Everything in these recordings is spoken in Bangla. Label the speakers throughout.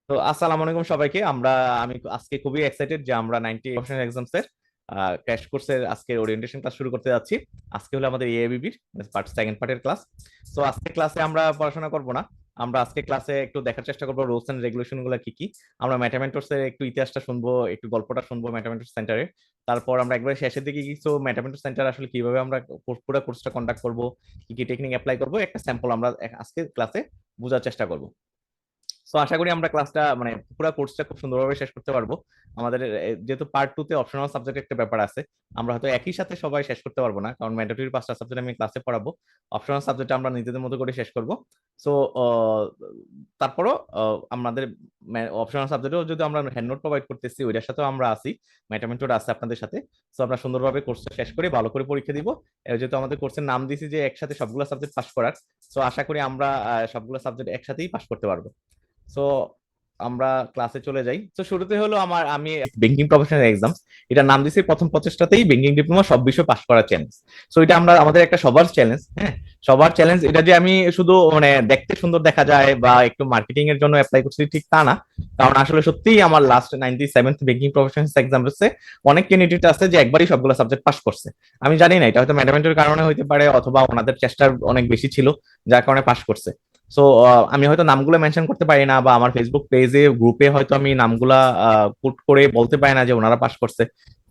Speaker 1: তো আসসালামু আলাইকুম সবাইকে। আমি আজকে খুবই এক্সাইটেড যে আমরা 90 প্রফেশনাল এক্সামস এর ক্র্যাশ কোর্সের আজকে ওরিয়েন্টেশন ক্লাস শুরু করতে যাচ্ছি। আজকে হলো আমাদের এএবিবির পার্ট সেকেন্ড পার্টের ক্লাস। তো আজকে ক্লাসে আমরা পড়াশোনা করব না। আমরা আজকে ক্লাসে একটু দেখার চেষ্টা করবো রুলস এন্ড রেগুলেশন গুলো কি কি। আমরা ম্যাথামেটিক্স এর একটু ইতিহাসটা শুনবো, একটু গল্পটা শুনবো ম্যাথামেটিক্স সেন্টারে। তারপর আমরা একবার শেষের দিকে কিছু ম্যাথামেটিক্স সেন্টার আসলে কিভাবে আমরা পুরো কোর্সটা কন্ডাক্ট করবো, কি কি টেকনিক অ্যাপ্লাই করবো, একটা স্যাম্পল আমরা আজকে ক্লাসে বোঝার চেষ্টা করবো। তো আশা করি আমরা ক্লাসটা মানে পুরো কোর্সটা খুব সুন্দরভাবে শেষ করতে পারবো। আমাদের যেহেতু পার্ট টু তে অপশনাল সাবজেক্ট একটা ব্যাপার আছে, আমরা হয়তো একই সাথে সবাই শেষ করতে পারবো না, কারণ ম্যান্ডেটরি পাঁচটা সাবজেক্ট আমি ক্লাসে পড়াবো। অপশনাল সাবজেক্ট আমরা নিজেদের মতো করে শেষ করব। সো তারপরও আমাদের অপশনাল সাবজেক্টেও যদি আমরা হ্যান্ড নোট প্রোভাইড করতেছি, ওইটার সাথেও আমরা আসি, ম্যাথামেটিক্স আছে আপনাদের সাথে। সো আমরা সুন্দরভাবে কোর্সটা শেষ করে ভালো করে পরীক্ষা দিব। যেহেতু আমাদের কোর্সের নাম দিয়েছি যে একসাথে সবগুলো সাবজেক্ট পাস করার, সো আশা করি আমরা সবগুলো সাবজেক্ট একসাথেই পাস করতে পারবো। সো আমরা ক্লাসে চলে যাই। তো শুরুতে হলো আমি ব্যাংকিং প্রফেশনাল এক্সাম, এটা নাম দিয়েছি প্রথম প্রচেষ্টাতেই ব্যাংকিং ডিপ্লোমা সব বিষয় পাস করার চ্যালেঞ্জ। সো এটা আমাদের একটা সবার চ্যালেঞ্জ, হ্যাঁ, সবার চ্যালেঞ্জ। এটা যে আমি শুধু মানে দেখতে সুন্দর দেখা যায় বা একটু মার্কেটিং এর জন্য অ্যাপ্লাই করছি ঠিক তা না, কারণ আসলে সত্যিই আমার last 97th banking professional exam হচ্ছে অনেক ক্যান্ডিডেট আছে যে একবারই সবগুলো সাবজেক্ট পাস করছে। আমি জানি না এটা হয়তো ম্যানেজমেন্টের কারণে হইতে পারে, অথবা ওনাদের চেষ্টা অনেক বেশি ছিল যার কারণে পাস করছে। সো আমি হয়তো নামগুলো মেনশন করতে পারি না, বা আমার ফেসবুক পেজে গ্রুপে হয়তো আমি নামগুলা পুট করে বলতে পারি না যে ওনারা পাস করছে,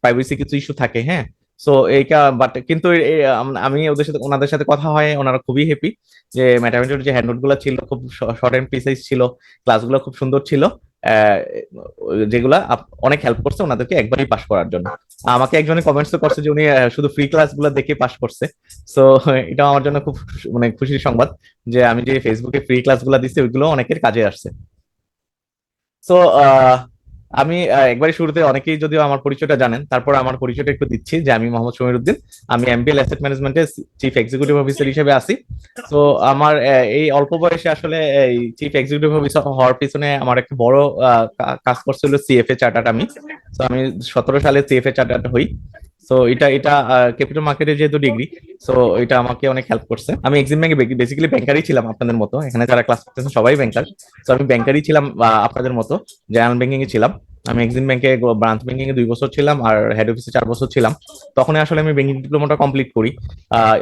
Speaker 1: প্রাইভেসি কিছু ইস্যু থাকে, হ্যাঁ। সো এইটা বাট কিন্তু আমি ওদের সাথে ওনাদের সাথে কথা হয়, ওনারা খুবই হ্যাপি যে ম্যাথামেটিক্সের যে হ্যান্ডনোট গুলো ছিল খুব শর্ট এন্ড প্রিসাইজ ছিল, ক্লাসগুলো খুব সুন্দর ছিল, আহ, যেগুলা অনেক হেল্প করছে ওনাদেরকে একবারই পাস করার জন্য। আমাকে একজনে কমেন্টস করছে যে উনি শুধু ফ্রি ক্লাস গুলো দেখে পাস করছে। সো এটা আমার জন্য খুব মানে খুশির সংবাদ যে আমি যে ফেসবুকে ফ্রি ক্লাস গুলা দিচ্ছি ওইগুলো অনেকের কাজে আসছে। সো আমি একবারে শুরুতে অনেকেই যদিও আমার পরিচয়টা জানেন, তারপর আমার পরিচয়টা একটু দিচ্ছি যে আমি মোহাম্মদ সমীর উদ্দিন। আমি এমবিএল অ্যাসেট ম্যানেজমেন্টের চিফ এক্সিকিউটিভ অফিসার হিসেবে আছি। তো আমার এই অল্প বয়সে আসলে এই চিফ এক্সিকিউটিভ অফিসার হওয়ার পিছনে আমার একটা বড় কাজ করছিল সিএফএ চার্টার্ড। আমি 17 সালে সিএফএ চার্টার্ড হই। সো এটা ক্যাপিটাল মার্কেটে যেহেতু ডিগ্রি, সো এটা আমাকে অনেক হেল্প করছে। আমি এক্সিম ব্যাংকে বেসিক্যালি ব্যাংকারই ছিলাম আপনাদের মতো, এখানে যারা ক্লাস করতেছেন সবাই ব্যাংকার। তো আমি ব্যাংকারই ছিলাম আপনাদের মতো, জেনারেল ব্যাংকিং এ ছিলাম। আমি এক্সিম ব্যাংকে ব্রাঞ্চ ব্যাংকিং এ 2 বছর ছিলাম, আর হেড অফিসে 4 বছর ছিলাম। তখন আসলে আমি ব্যাংকিং ডিপ্লোমাটা কমপ্লিট করি,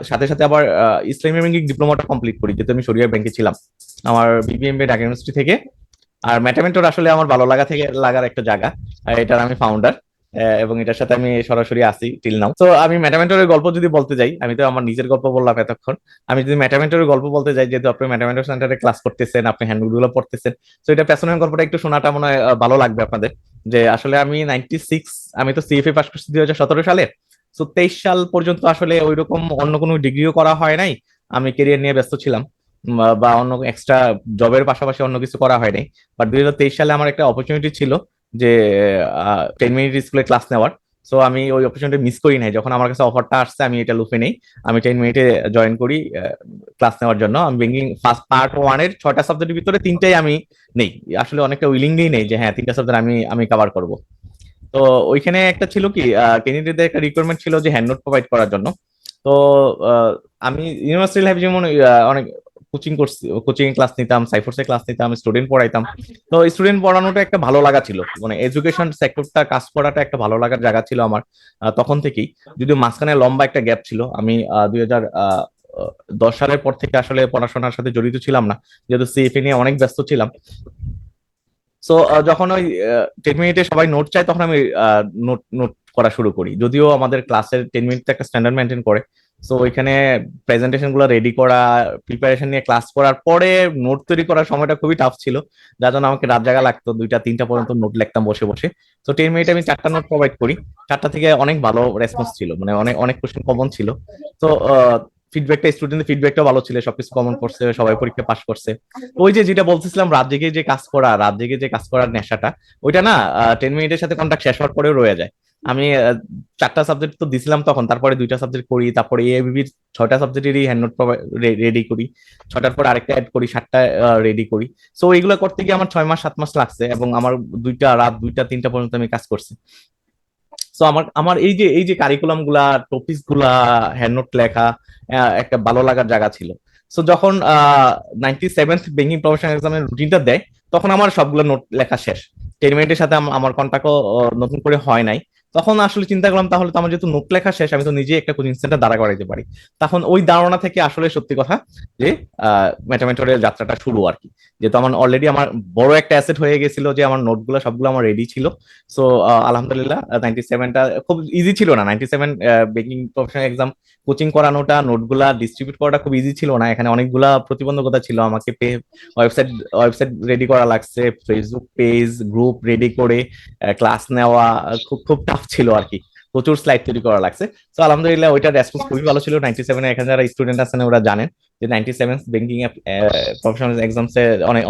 Speaker 1: সাথে সাথে আবার ইসলামী ব্যাংকিং ডিপ্লোমাটা কমপ্লিট করি, যেহেতু আমি শরিয়া ব্যাংকে ছিলাম আমার বিবিএমবি ঢাকা ইউনিভার্সিটি থেকে। আর ম্যাথামেটিক্স আসলে আমার ভালো লাগা থেকে লাগার একটা জায়গা, এটার আমি ফাউন্ডার, এবং এটার সাথে আমি সরাসরি আসি টিল নাও। তো আমি ম্যাথামেটিক্সের গল্প যদি বলতে যাই, আমি তো আমার নিজের গল্প বললাম এতক্ষণ। আমি যদি ম্যাথামেটিক্সের গল্প বলতে যাই, যেহেতু আপনি ম্যাথামেটিক্স সেন্টারে ক্লাস করতেছেন, আপনি হ্যান্ডবুক গুলো পড়তেছেন, তো এটা পেছনের গল্পটা একটু শোনাটা মনে হয় ভালো লাগবে আপনাদের। যে আসলে আমি 96, আমি তো সিএফএ পাস করছি 2017 সালে। তো 23 সাল পর্যন্ত আসলে ওইরকম অন্য কোনো ডিগ্রিও করা হয় নাই, আমি কেরিয়ার নিয়ে ব্যস্ত ছিলাম, বা অন্য এক্সট্রা জবের পাশাপাশি অন্য কিছু করা হয় নাই। বাট 2023 সালে আমার একটা অপরচুনিটি ছিল যে 10 মিনিট স্কুলে ক্লাস নেওয়ার। সো আমি ওই অপরচুনিটি মিস করি নাই, যখন আমার কাছে অফারটা আসছে আমি এটা লুফে নেই। আমি 10 মিনিটে জয়েন করি ক্লাস নেওয়ার জন্য। আমি ব্যাংকিং ফার্স্ট পার্ট ওয়ানের 6টা সাবজেক্টের ভিতরে 3টাই আমি নেই, আসলে অনেকটা উইলিংলি নেই যে হ্যাঁ 3টা সাবজেক্ট আমি আমি কভার করব। তো ওইখানে একটা ছিল কি, ক্যান্ডিডেটদের একটা রিকোয়ারমেন্ট ছিল যে হ্যান্ড নোট প্রোভাইড করার জন্য। তো আহ, আমি ইউনিভার্সিটি লাইফ যেমন অনেক কোচিং করছি, কোচিং ক্লাস নিতাম, সাইফোর্সে ক্লাস নিতাম, স্টুডেন্ট পড়াইতাম। তো স্টুডেন্ট পড়ানোটা একটা ভালো লাগা ছিল, মানে এডুকেশন সেক্টরটা কাজ করাটা একটা ভালো লাগার জায়গা ছিল আমার তখন থেকেই। যদিও মাঝখানে লম্বা একটা গ্যাপ ছিল, আমি 2010 সালের পর থেকে আসলে পড়াশোনার সাথে জড়িত ছিলাম না, যেহেতু সিএফএ নিয়ে অনেক ব্যস্ত ছিলাম। সো যখন ওই 10 মিনিটে সবাই নোট চায়, তখন আমি নোট নোট করা শুরু করি, যদিও আমাদের ক্লাসের 10 মিনিট একটা স্ট্যান্ডার্ড মেনটেন করে। সো ওইখানে প্রেজেন্টেশন গুলো রেডি করা, প্রিপারেশন নিয়ে ক্লাস করার পরে নোট তৈরি করার সময়টা খুবই টাফ ছিল, যার জন্য আমাকে রাত জাগা লাগতো, 2টা 3টা পর্যন্ত নোট লিখতাম বসে বসে। তো 10 মিনিটে আমি 4টা নোট প্রোভাইড করি, 4টা থেকে অনেক ভালো রেসপন্স ছিল, মানে অনেক অনেক কোশ্চেন কমন ছিল। তো ফিডব্যাকটা, স্টুডেন্টের ফিডব্যাকটা ভালো ছিল, সবকিছু কমন করছে, সবাই পরীক্ষা পাস করছে। তো ওই যে যেটা বলতেছিলাম, রাত জেগে যে কাজ করার নেশাটা, ওইটা না 10 মিনিটের সাথে কন্টাক্ট শেষ হওয়ার পরেও রয়ে যায়। আমি 4টা সাবজেক্ট তো দিছিলাম তখন, তারপরে 2টা সাবজেক্ট করি, তারপরে এবিবির 6টা সাবজেক্টেরই হ্যান্ড নোট রেডি করি, 6টার পর আরেকটা অ্যাড করি, 7টা রেডি করি। সো এইগুলো করতে গিয়ে আমার 6 মাস 7 মাস লাগছে, এবং আমার রাত 2টা 3টা পর্যন্ত আমি কাজ করছি। তো আমার আমার এই যে কারিকুলাম গুলা, টপিক গুলা, হ্যান্ড নোট লেখা একটা ভালো লাগার জায়গা ছিল। সো যখন 97th ব্যাংকিং প্রফেশনাল এক্সামের রুটিনটা দেয়, তখন আমার সবগুলো নোট লেখা শেষ। 10 মিনিটের সাথে আমার কন্টাক্টও নতুন করে হয় নাই। তখন আসলে চিন্তা করলাম তাহলে তো আমার যেহেতু নোট লেখা শেষ, আমি তো নিজেই একটা কোচিং সেন্টার দাঁড়া করাইতে পারি। তখন ওই ধারণা থেকে আসলে সত্যি কথা যে মেটামেন্টরের যাত্রাটা শুরু আর কি। যেহেতু আমার অলরেডি আমার বড় একটা অ্যাসেট হয়ে গেছিল যে আমার নোটগুলো সবগুলো আমার রেডি ছিল। সো আলহামদুলিল্লাহ 97টা খুব ইজি ছিল না। 97 বেকিং প্রফেশনাল এক্সাম কোচিং করানোটা, নোটগুলা ডিস্ট্রিবিউট করাটা খুব ইজি ছিল না। এখানে অনেকগুলা প্রতিবন্ধকতা ছিল। আমাকে ওয়েবসাইট ওয়েবসাইট রেডি করা লাগছে, ফেসবুক পেজ গ্রুপ রেডি করে ক্লাস নেওয়া খুব খুব টাফ ছিল আর কি। প্রচুর স্লাইড তৈরি করা লাগছে। তো আলহামদুলিল্লাহ ওইটার রেসপন্স খুবই ভালো ছিল। 97 এখানে যারা স্টুডেন্ট আছেন ওরা জানেন যে 97 ব্যাংকিং প্রফেশনাল এক্সামসে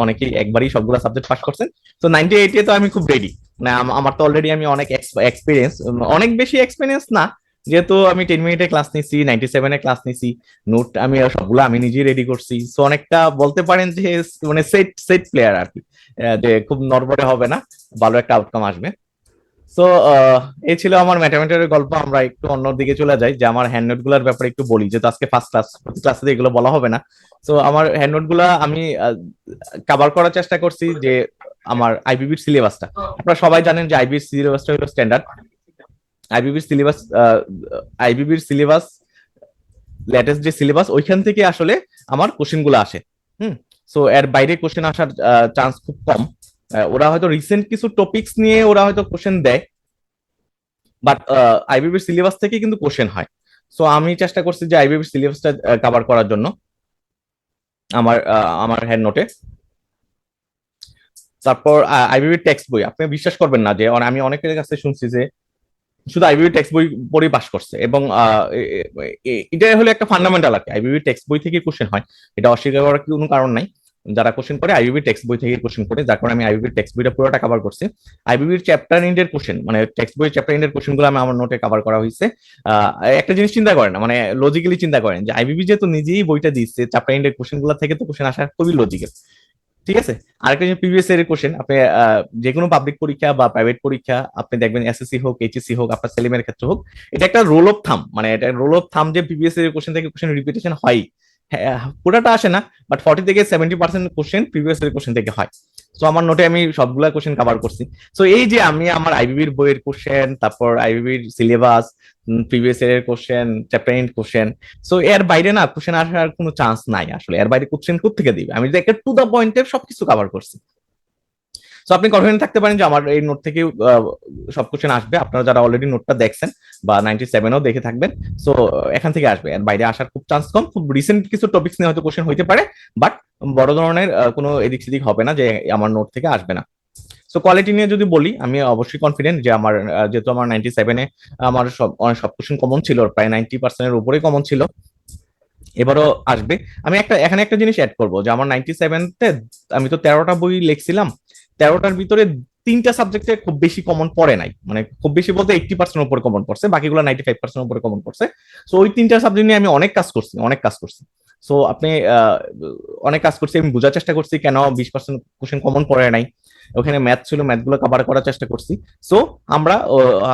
Speaker 1: অনেকেই একবারই সবগুলো সাবজেক্ট পাস করছেন। তো 98 তো আমি খুব রেডি। মানে আমার তো অলরেডি আমি অনেক এক্সপিরিয়েন্স, অনেক বেশি এক্সপিরিয়েন্স না, যেহেতু আমি 10 মিনিটে ক্লাস নিছি, 97 ক্লাস নিছি, নোট আমি সবগুলো আমি নিজেই রেডি করছি। সো অনেকটা বলতে পারেন যে মানে সেট সেট প্লেয়ার আর কি, যে খুব নড়বড়ে হবে না, ভালো একটা আউটকাম আসবে। তো এই ছিল আমার ম্যাথমেটিক্সের গল্প। আমরা একটু অন্য দিকে চলে যাই, যে আমার হ্যান্ড নোট গুলার ব্যাপারে একটু বলি, যেহেতু আজকে ফার্স্ট ক্লাস, প্রতি ক্লাসে এগুলো বলা হবে না। তো আমার হ্যান্ড নোট গুলা আমি কভার করার চেষ্টা করছি যে আমার আইবিবির সিলেবাসটা। আপনারা সবাই জানেন যে আইবিবির সিলেবাসটা হলো স্ট্যান্ডার্ড। আইবিবির সিলেবাস আইবিবির সিলেবাস লেটেস্ট যে সিলেবাস, ওইখান থেকে আসলে আমার কোশ্চেন গুলো আসে। হুম। সো এর বাইরে কোশ্চেন আসার চান্স খুব কম। ওরা হয়তো রিসেন্ট কিছু টপিকস নিয়ে ওরা হয়তো কোশ্চেন দেয়, বাট আইবিবির সিলেবাস থেকে কিন্তু কোশ্চেন হয়। সো আমি চেষ্টা করছি যে আইবিবির সিলেবাসটা কভার করার জন্য আমার হ্যান্ড নোটে। তারপর আইবিবির টেক্সট বই, আপনি বিশ্বাস করবেন না যে আমি অনেকের কাছে শুনছি যে শুধু আইবিবি টেক্সট বই পড়েই পাস করছে, এবং এটা হলো একটা ফান্ডামেন্টাল আর কি। আইবিবি টেক্সট বই থেকে কোশ্চেন হয়, এটা অস্বীকার করার কোনো কারণ নাই। যারা কোশ্চেন করে আইবিবি টেক্সট বই থেকে কোশ্চেন করে, যার কারণে আমি আইবিবি টেক্সট বইটা পুরোটা কভার করছি। আইবিবির চ্যাপ্টার এন্ডের কোশ্চেন, মানে টেক্সট বই চ্যাপ্টার এন্ডের কোশ্চেন গুলো আমি আমার নোটে কভার করা হয়েছে। একটা জিনিস চিন্তা করেন, মানে লজিক্যালি চিন্তা করেন যে আইবিবি যেহেতু নিজেই বইটা দিচ্ছে, চ্যাপ্টার এন্ডের কোশ্চেন গুলো থেকে তো কোশ্চেন আসা খুবই লজিক্যাল। ঠিক আছে। আরেকটা যে প্রিভিয়াস এর কোশ্চেন, আপনি যে কোনো পাবলিক পরীক্ষা বা প্রাইভেট পরীক্ষা আপনি দেখবেন, এসএসসি হোক এইচএসসি হোক, আপনার সেলিমের ক্ষেত্রে হোক, এটা একটা রোল অফ থাম, মানে এটা রোল অফ থাম যে প্রিভিয়াস এর কোশ্চেন থেকে কোশ্চেন রিপিটেশন হয়। হ্যাঁ, পুরোটা আসে না, বাট 40 থেকে 70% কোশ্চেন প্রিভিয়াস এর কোশ্চেন থেকে হয়। তো আমার নোটে আমি সবগুলা কোশ্চেন কভার করছি। তো এই যে আমি আমার আইবিবির বইয়ের কোশ্চেন, তারপর আইবিবির সিলেবাস, প্রিভিয়াস এর question, chapter end question, so এর বাইরে না কোশ্চেন আসার কোনো চান্স নাই আসলে। এর বাইরে কোশ্চেন কোথেকে দিবে? আমি যে একটা টু দা পয়েন্টের সবকিছু কভার করছি। তো আপনি কনফিডেন্ট থাকতে পারেন যে আমার এই নোট থেকে সব কোশ্চেন আসবে। আপনারা যারা অলরেডি নোটটা দেখছেন বা 97ও দেখে থাকবেন, সো এখান থেকে আসবে, এর বাইরে আসার খুব চান্স কম। খুব রিসেন্ট কিছু টপিক্স নিয়ে হয়তো কোশ্চেন হইতে পারে, বাট বড় ধরনের কোনো এদিক সেদিক হবে না যে আমার নোট থেকে আসবে না। সো কোয়ালিটি নিয়ে যদি বলি, আমি অবশ্যই কনফিডেন্ট যে আমার যেহেতু আমার 97-এ আমার সব কোশ্চেন কমন ছিল, প্রায় 90%-এর উপরেই কমন ছিল, এবারও আসবে। আমি এখানে একটা জিনিস অ্যাড করবো যে আমার 97-তে আমি তো 13টা বই লিখছিলাম, 13টার ভিতরে 3টা সাবজেক্টে খুব বেশি কমন পড়ে নাই, মানে খুব বেশি বলতে 80% উপরে কমন পড়ছে, বাকিগুলো 95% উপরে কমন পড়ছে। সো ওই 3টা সাবজেক্ট নিয়ে আমি অনেক কাজ করছি, অনেক কাজ করছি। সো আপনি অনেক কাজ করছি, আমি বোঝার চেষ্টা করছি কেন 20% কোশ্চেন কমন পড়ে নাই। ওখানে ম্যাথ ছিল, ম্যাথ গুলো কভার করার চেষ্টা করছি। সো আমরা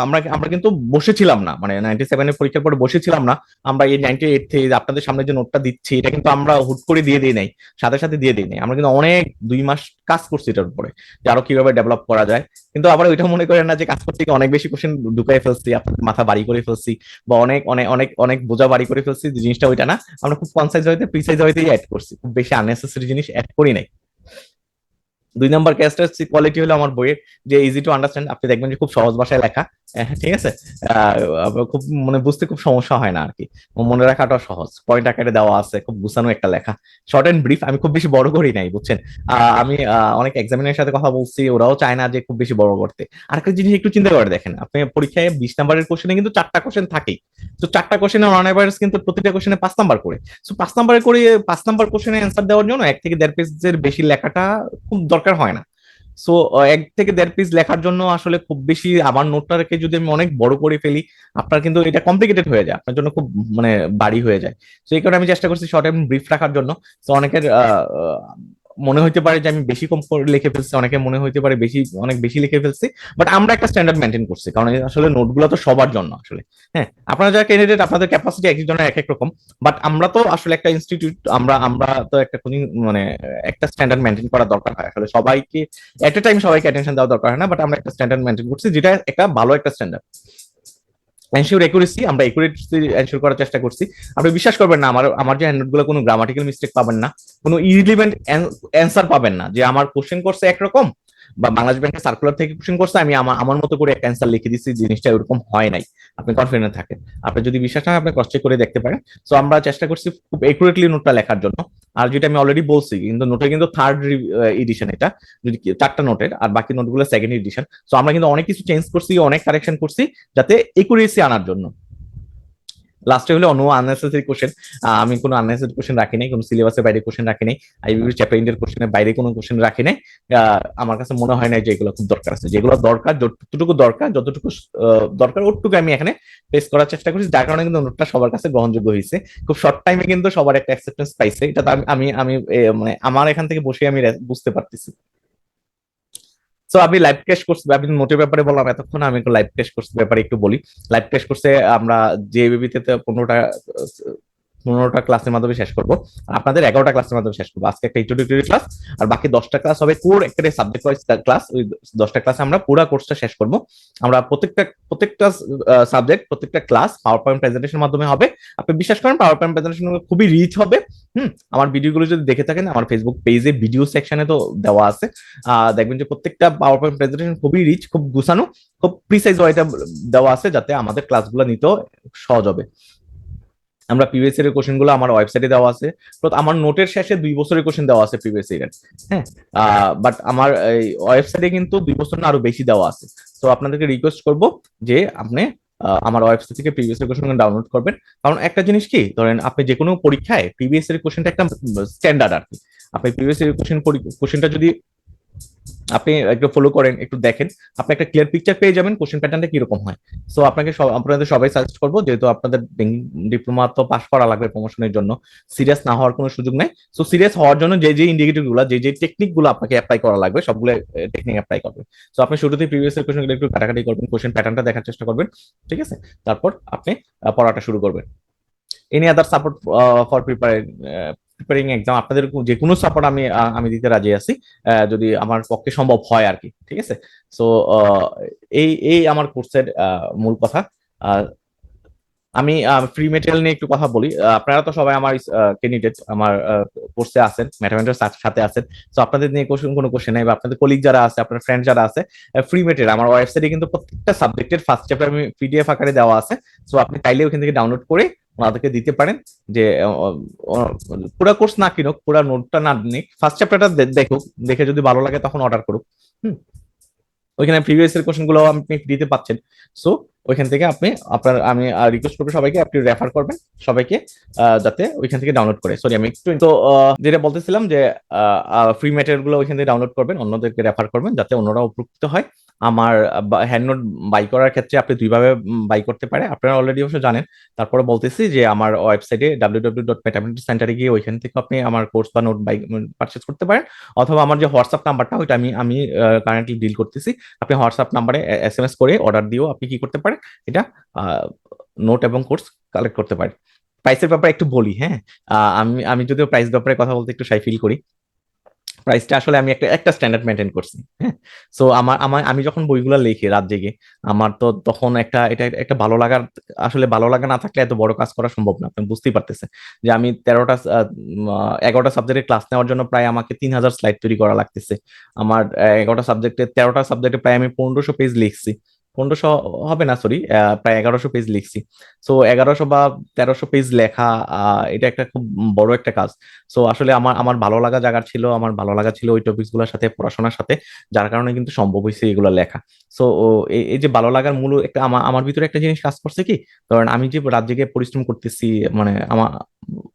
Speaker 1: আমরা আমরা কিন্তু বসেছিলাম না, মানে 97-এর পরীক্ষার পরে বসেছিলাম না। আমরা এই 98 থেকে আপনাদের সামনে যে নোটটা দিচ্ছি, এটা কিন্তু আমরা হুট করে দিয়ে দিই নাই, সাথে সাথে দিয়ে দিই নাই। আমরা কিন্তু অনেক 2 মাস কাজ করছি এটার উপরে, যে আরো কিভাবে ডেভেলপ করা যায়। কিন্তু আবার ওইটা মনে করেন না যে কাজ করতে গিয়ে অনেক বেশি কোশ্চেন ঢুকাই ফেলছি, আপনাদের মাথা বাড়ি করে ফেলছি, বা অনেক অনেক অনেক অনেক বোঝা বাড়ি করে ফেলছি, যে জিনিসটা ওইটা না। আমরা খুব কনসাইজ হইতে প্রিসাইজ হইতেই অ্যাড করছি, খুব বেশি আননেসেসারি জিনিস অ্যাড করি নাই। 2 নম্বর ক্যারেক্টার কোয়ালিটি হলো আমার বইয়ের যে ইজি টু আন্ডারস্ট্যান্ড। আপনি দেখবেন যে খুব সহজ ভাষায় লেখা। ঠিক আছে। খুব মানে বুঝতে খুব সমস্যা হয় না আর কি। মনে রাখাটা সহজ, পয়েন্ট আকারে দেওয়া আছে, খুব গুছানো একটা লেখা, শর্ট এন্ড ব্রিফ। আমি খুব বেশি বড় করি নাই, বুঝছেন। আমি অনেক এক্সামিনের সাথে কথা বলছি, ওরাও চায় না যে খুব বেশি বড় করতে। আরেকটা জিনিস একটু চিন্তা করে দেখেন, আপনি পরীক্ষায় 20 নম্বরের কোশ্চেনে কিন্তু 4টা কোশ্চেন থাকেই। তো 4টা কোশ্চেনের অন এভারেজ কিন্তু প্রতিটা কোশ্চেনে 5 নাম্বার করে। সো 5 নাম্বার করে 5 নাম্বার কোশ্চেনে অ্যান্সার দেওয়ার জন্য 1 থেকে 1.5 পেজের বেশি লেখাটা খুব দরকার হয় না। সো 1 থেকে 1.5 পেজ লেখার জন্য আসলে খুব বেশি আমার নোটটাকে যদি আমি অনেক বড় করে ফেলি, আপনার কিন্তু এটা কমপ্লিকেটেড হয়ে যায়, আপনার জন্য খুব মানে বাড়ি হয়ে যায়। তো এই কারণে আমি চেষ্টা করছি শর্ট এন্ড ব্রিফ রাখার জন্য। তো অনেকের মনে হইতে পারে যে আমি বেশি কম করে লিখে ফেলছি, অনেকে মনে হইতে পারে অনেক বেশি লিখে ফেলছি, বাট আমরা একটা স্ট্যান্ডার্ড মেনটেন করছি, কারণ আসলে নোটগুলো তো সবার জন্য আসলে। হ্যাঁ, আপনারা যারা ক্যান্ডিডেট আপনাদের ক্যাপাসিটি এক একজনের এক এক রকম, বাট আমরা তো আসলে একটা ইনস্টিটিউট, আমরা আমরা তো একটা কোচিং মানে একটা স্ট্যান্ডার্ড মেনটেন করা দরকার হয় আসলে, সবাইকে এট এ টাইম সবাইকে অ্যাটেনশন দেওয়া দরকার হয় না, বাট আমরা একটা স্ট্যান্ডার্ড মেনটেন করছি যেটা একটা ভালো একটা স্ট্যান্ডার্ড। এনশিওর একুরেসি, আমরা একুরেসি এনশিওর করার চেষ্টা করছি। আপনি বিশ্বাস করবেন না, আমার আমার যে হ্যান্ডনোটগুলো কোনো গ্রামাটিক্যাল মিস্টেক পাবেন না, কোনো ইরিলিভেন্ট অ্যান্সার পাবেন না, যে আমার কোশ্চেন করছে একরকম বা বাংলাদেশ ব্যাংকের সার্কুলার থেকে কোশ্চেন করছে, আমি আমার আমার মতো করে একটা অ্যান্সার লিখে দিচ্ছি, জিনিসটা এরকম হয় নাই। আপনি কনফিডেন্ট থাকেন, আপনি যদি বিশ্বাস না হয় আপনি ক্রস চেক করে দেখতে পারেন। সো আমরা চেষ্টা করছি খুব একুরেটলি নোটটা লেখার জন্য। আর যেটা আমি অলরেডি বলছি, কিন্তু নোটে কিন্তু থার্ড এডিশন, এটা যদি 4টা নোটের, আর বাকি নোটগুলো সেকেন্ড এডিশন। সো আমরা কিন্তু অনেক কিছু চেঞ্জ করছি, অনেক কারেকশন করছি যাতে একুরেসি আনার জন্য। লাস্টে হলো নো আননেসেসারি কোশ্চেন, আমি কোনো আননেসেসারি কোশ্চেন রাখি নাই, কোনো সিলেবাসের বাইরে কোশ্চেন রাখি নাই, আইবিবি চ্যাপ্টার ইন্ডের কোশ্চেনের বাইরে কোনো কোশ্চেন রাখি নাই। আমার কাছে মনে হয় না যে এগুলো খুব দরকার আছে, যেগুলো দরকার, যতটুকু দরকার, যতটুকু দরকার ওটুকু আমি এখানে পেস করার চেষ্টা করছি, যার কারণে কিন্তু নোটটা সবার কাছে গ্রহণযোগ্য হয়েছে। খুব শর্ট টাইমে কিন্তু সবার একটা অ্যাকসেপ্টেন্স পাইছে, এটা তো আমি আমি মানে আমার এখান থেকে বসে আমি বুঝতে পারতেছি। সো আমি লাইভ ক্যাশ কোর্স, আমি নোটের ব্যাপারে বললাম এতক্ষণ, আমি একটু লাইভ ক্যাশ কোর্স ব্যাপারে একটু বলি। লাইভ ক্যাশ কোর্সে আমরা যে বিবিতে 15টা ক্লাসের মাধ্যমে শেষ করবো, আপনাদের 11টা ক্লাসের মাধ্যমে শেষ করবো। আজকে একটা ইন্ট্রোডাক্টরি ক্লাস, আর বাকি 10টা ক্লাস হবে কোর একটা সাবজেক্ট ওয়াইজ ক্লাস। ওই 10টা ক্লাসে আমরা পুরো কোর্সটা শেষ করবো। আমরা প্রত্যেকটা সাবজেক্ট, প্রত্যেকটা ক্লাস পাওয়ার পয়েন্ট প্রেজেন্টেশনের মাধ্যমে হবে। আপনি বিশ্বাস করেন, পাওয়ার পয়েন্ট প্রেজেন্টেশন খুবই রিচ হবে। আমার ভিডিওগুলো যদি দেখে থাকেন, আমার ফেসবুক পেজে ভিডিও সেকশনে তো দেওয়া আছে, দেখবেন যে প্রত্যেকটা পাওয়ার পয়েন্ট প্রেজেন্টেশন খুবই রিচ, খুব গুছানো, খুব প্রিসাইজ ওয়াইটা দেওয়া আছে, যাতে আমাদের ক্লাসগুলো নিতেও সহজ হবে। আমরা প্রিভিয়াস ইয়ারের কোশ্চেন গুলো আমার ওয়েবসাইটে দেওয়া আছে, তো আমার নোটের শেষে 2 বছরের কোশ্চেন দেওয়া আছে প্রিভিয়াস ইয়ারের। হ্যাঁ, বাট আমার এই ওয়েবসাইটে কিন্তু 2 বছর না আরো বেশি দেওয়া আছে। তো আপনাদেরকে রিকোয়েস্ট করব যে আপনি আমার ওয়েবসাইট থেকে প্রিভিয়াস ইয়ার কোশ্চেন ডাউনলোড করবেন। কারণ একটা জিনিস কি, ধরেন আপনি যে কোনো পরীক্ষায় প্রিভিয়াস ইয়ারের কোশ্চেনটা একটা স্ট্যান্ডার্ড আর কি। আপনি প্রিভিয়াস ইয়ারের কোশ্চেনটা যদি আপনি একটু ফলো করেন, একটু দেখেন, আপনি একটা ক্লিয়ার পিকচার পেয়ে যাবেন কোশ্চেন প্যাটার্নটা কিরকম হয়। সো আপনাদের সবাই সাজেস্ট করবো, যেহেতু আপনাদের ডিপ্লোমা তো পাস করা লাগবে প্রমোশনের জন্য, সিরিয়াস না হওয়ার কোনো সুযোগ নেই। সো সিরিয়াস হওয়ার জন্য যে যে ইন্ডিকেটর গুলো, যে যে টেকনিক গুলো আপনাকে অ্যাপ্লাই করা লাগবে, সবগুলো টেকনিক অ্যাপ্লাই করবেন। সো আপনি শুরুতেই প্রিভিয়াস এর কোশ্চেন গুলো একটু কাটাকাটি করবেন, কোশ্চেন প্যাটার্নটা দেখার চেষ্টা করবেন, ঠিক আছে? তারপর আপনি পড়াটা শুরু করবেন। Any other support for preparing exam, আপনাদের যে কোনো সাপোর্ট আমি আমি দিতে রাজি আছি, যদি আমার পক্ষে সম্ভব হয় আর কি, ঠিক আছে? সো এই এই আমার কোর্সের মূল কথা। আমি ফ্রি মেটেরিয়াল নিয়ে একটু কথা বলি। আপনারা তো সবাই আমার ক্যান্ডিডেট, আমার কোর্সে আছেন, ম্যাথমেটিক্সের সাথে আছেন। তো আপনাদের নিয়ে কোনো কোশ্চেন নাই, বা আপনাদের কলিগ যারা আছে, আপনার ফ্রেন্ড যারা আছে, ফ্রি মেটেরিয়াল আমার ওয়েবসাইটে কিন্তু প্রত্যেকটা সাবজেক্টের ফার্স্ট চ্যাপ্টার আমি পিডিএফ আকারে দেওয়া আছে। সো আপনি চাইলে ওখান থেকে ডাউনলোড করে ওনাদেরকে দিতে পারেন, যে পুরো কোর্স না কিনুক, পুরো নোটটা না নিক, ফার্স্ট চ্যাপ্টারটা দেখুক, দেখে যদি ভালো লাগে তখন অর্ডার করুক। ওইখানে প্রিভিয়াস এর কোশ্চেন গুলো আপনি দিতে পাচ্ছেন। সো ওইখান থেকে আমি রিকোয়েস্ট করবো সবাইকে, আপনি রেফার করবেন সবাইকে, যাতে ওইখান থেকে ডাউনলোড করে। সরি, আমি একটু তো যেটা বলতেছিলাম যে ফ্রি ম্যাটেরিয়াল গুলো ওইখান থেকে ডাউনলোড করবেন, অন্যদেরকে রেফার করবেন, যাতে অন্যরা উপকৃত হয়। আমার হ্যান্ড নোট বাই করার ক্ষেত্রে আপনি দুইভাবে বাই করতে পারে, আপনারা অলরেডি অবশ্য জানেন। তারপরে বলতেছি যে আমার ওয়েবসাইটে www.mathematicscenter গিয়ে ওইখান থেকে আপনি আমার কোর্স বা নোট বাই পারচেজ করতে পারেন, অথবা আমার যে হোয়াটসঅ্যাপ নাম্বারটা, ওইটা আমি কারেন্টলি ডিল করতেছি, আপনি হোয়াটসঅ্যাপ নাম্বারে এসএমএস করে অর্ডার দিয়েও আপনি কি করতে পারেন, এটা নোট এবং কোর্স কালেক্ট করতে পারেন। প্রাইসের ব্যাপারে একটু বলি, হ্যাঁ। আমি আমি যদিও প্রাইস ব্যাপারে কথা বলতে একটু শাই ফিল করি, প্রাইসটা আসলে আমি একটা একটা স্ট্যান্ডার্ড মেনটেন করছি, হ্যাঁ। সো আমি যখন বইগুলো লিখি রাত জেগে, আমার তো তখন এটা একটা ভালো লাগার, আসলে ভালো লাগা না থাকলে এত বড় কাজ করা সম্ভব না, আপনি বুঝতেই পারতেছেন যে আমি 11টা সাবজেক্টের ক্লাস নেওয়ার জন্য প্রায় আমাকে 3000 স্লাইড তৈরি করা লাগতেছে। আমার 13টা সাবজেক্টে প্রায় আমি 1500 পেজ লিখছি, 1500 হবে না, সরি, প্রায় 1100 পেজ লিখছি। সো 1100 বা 1300 পেজ লেখা, এটা একটা খুব বড় একটা কাজ। সো আসলে আমার আমার ভালো লাগা জায়গা ছিল, আমার ভালো লাগা ছিল ওই টপিকস গুলোর সাথে, পড়াশোনার সাথে, যার কারণে কিন্তু সম্ভব হয়েছে এগুলো লেখা। সো এই যে ভালো লাগার মূল একটা আমার ভিতরে একটা জিনিস কাজ করছে কি, কারণ আমি যে রাত জেগে পরিশ্রম করতেছি, মানে আমার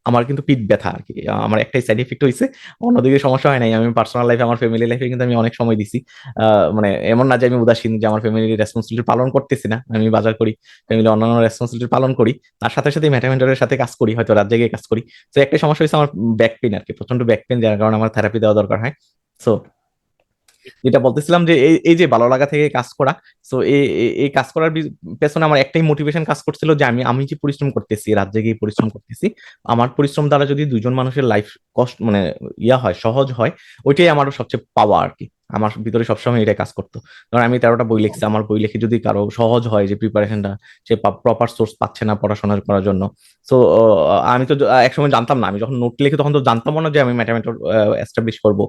Speaker 1: আমার কিন্তু পিঠ ব্যথা আর কি, আমার একটাই সাইড এফেক্ট হয়েছে, অন্যদিকে সমস্যা হয় নাই। আমি পার্সোনাল লাইফে, আমার ফ্যামিলি লাইফে কিন্তু আমি অনেক সময় দিছি। মানে এমন না যে আমি উদাসীন, যে আমার ফ্যামিলির রেসপন্স রেসপন্সিবিলিটি পালন করতেছি না, আমি বাজার করি, ফ্যামিলি অন্যান্য রেসপন্সিবিলিটি পালন করি, তার সাথে সাথে ম্যাথমেন্টরের সাথে কাজ করি, হয়তো রাত জেগে কাজ করি। তো একটা সমস্যা হয়েছে আমার ব্যাক পেন আর কি, প্রচন্ড ব্যাক পেন, যার কারণে আমার থেরাপি দেওয়া দরকার হয়। সো যেটা বলতেছিলাম যে এই যে ভালো লাগা থেকে কাজ করা, সো এই কাজ করার পেছনে আমার একটাই মোটিভেশন কাজ করছিল যে আমি যে পরিশ্রম করতেছি, রাত জেগে পরিশ্রম করতেছি, আমার পরিশ্রম দ্বারা যদি দুজন মানুষের লাইফ কষ্ট মানে ইয়া হয়, সহজ হয়, ওইটাই আমার সবচেয়ে পাওয়া আর কি। আমার ভিতরে সবসময় এটা কাজ করতো। ধর আমি 13টা বই লিখছি, আমার বই লিখে যদি কারো সহজ হয়, যে প্রিপারেশনটা, সে প্রপার সোর্স পাচ্ছে না পড়াশোনা করার জন্য। সো আমি তো একসময় জানতাম না, আমি যখন নোট লিখি তখন তো জানতাম না যে আমি ম্যাথামেটিক এস্টাবলিশ করবো,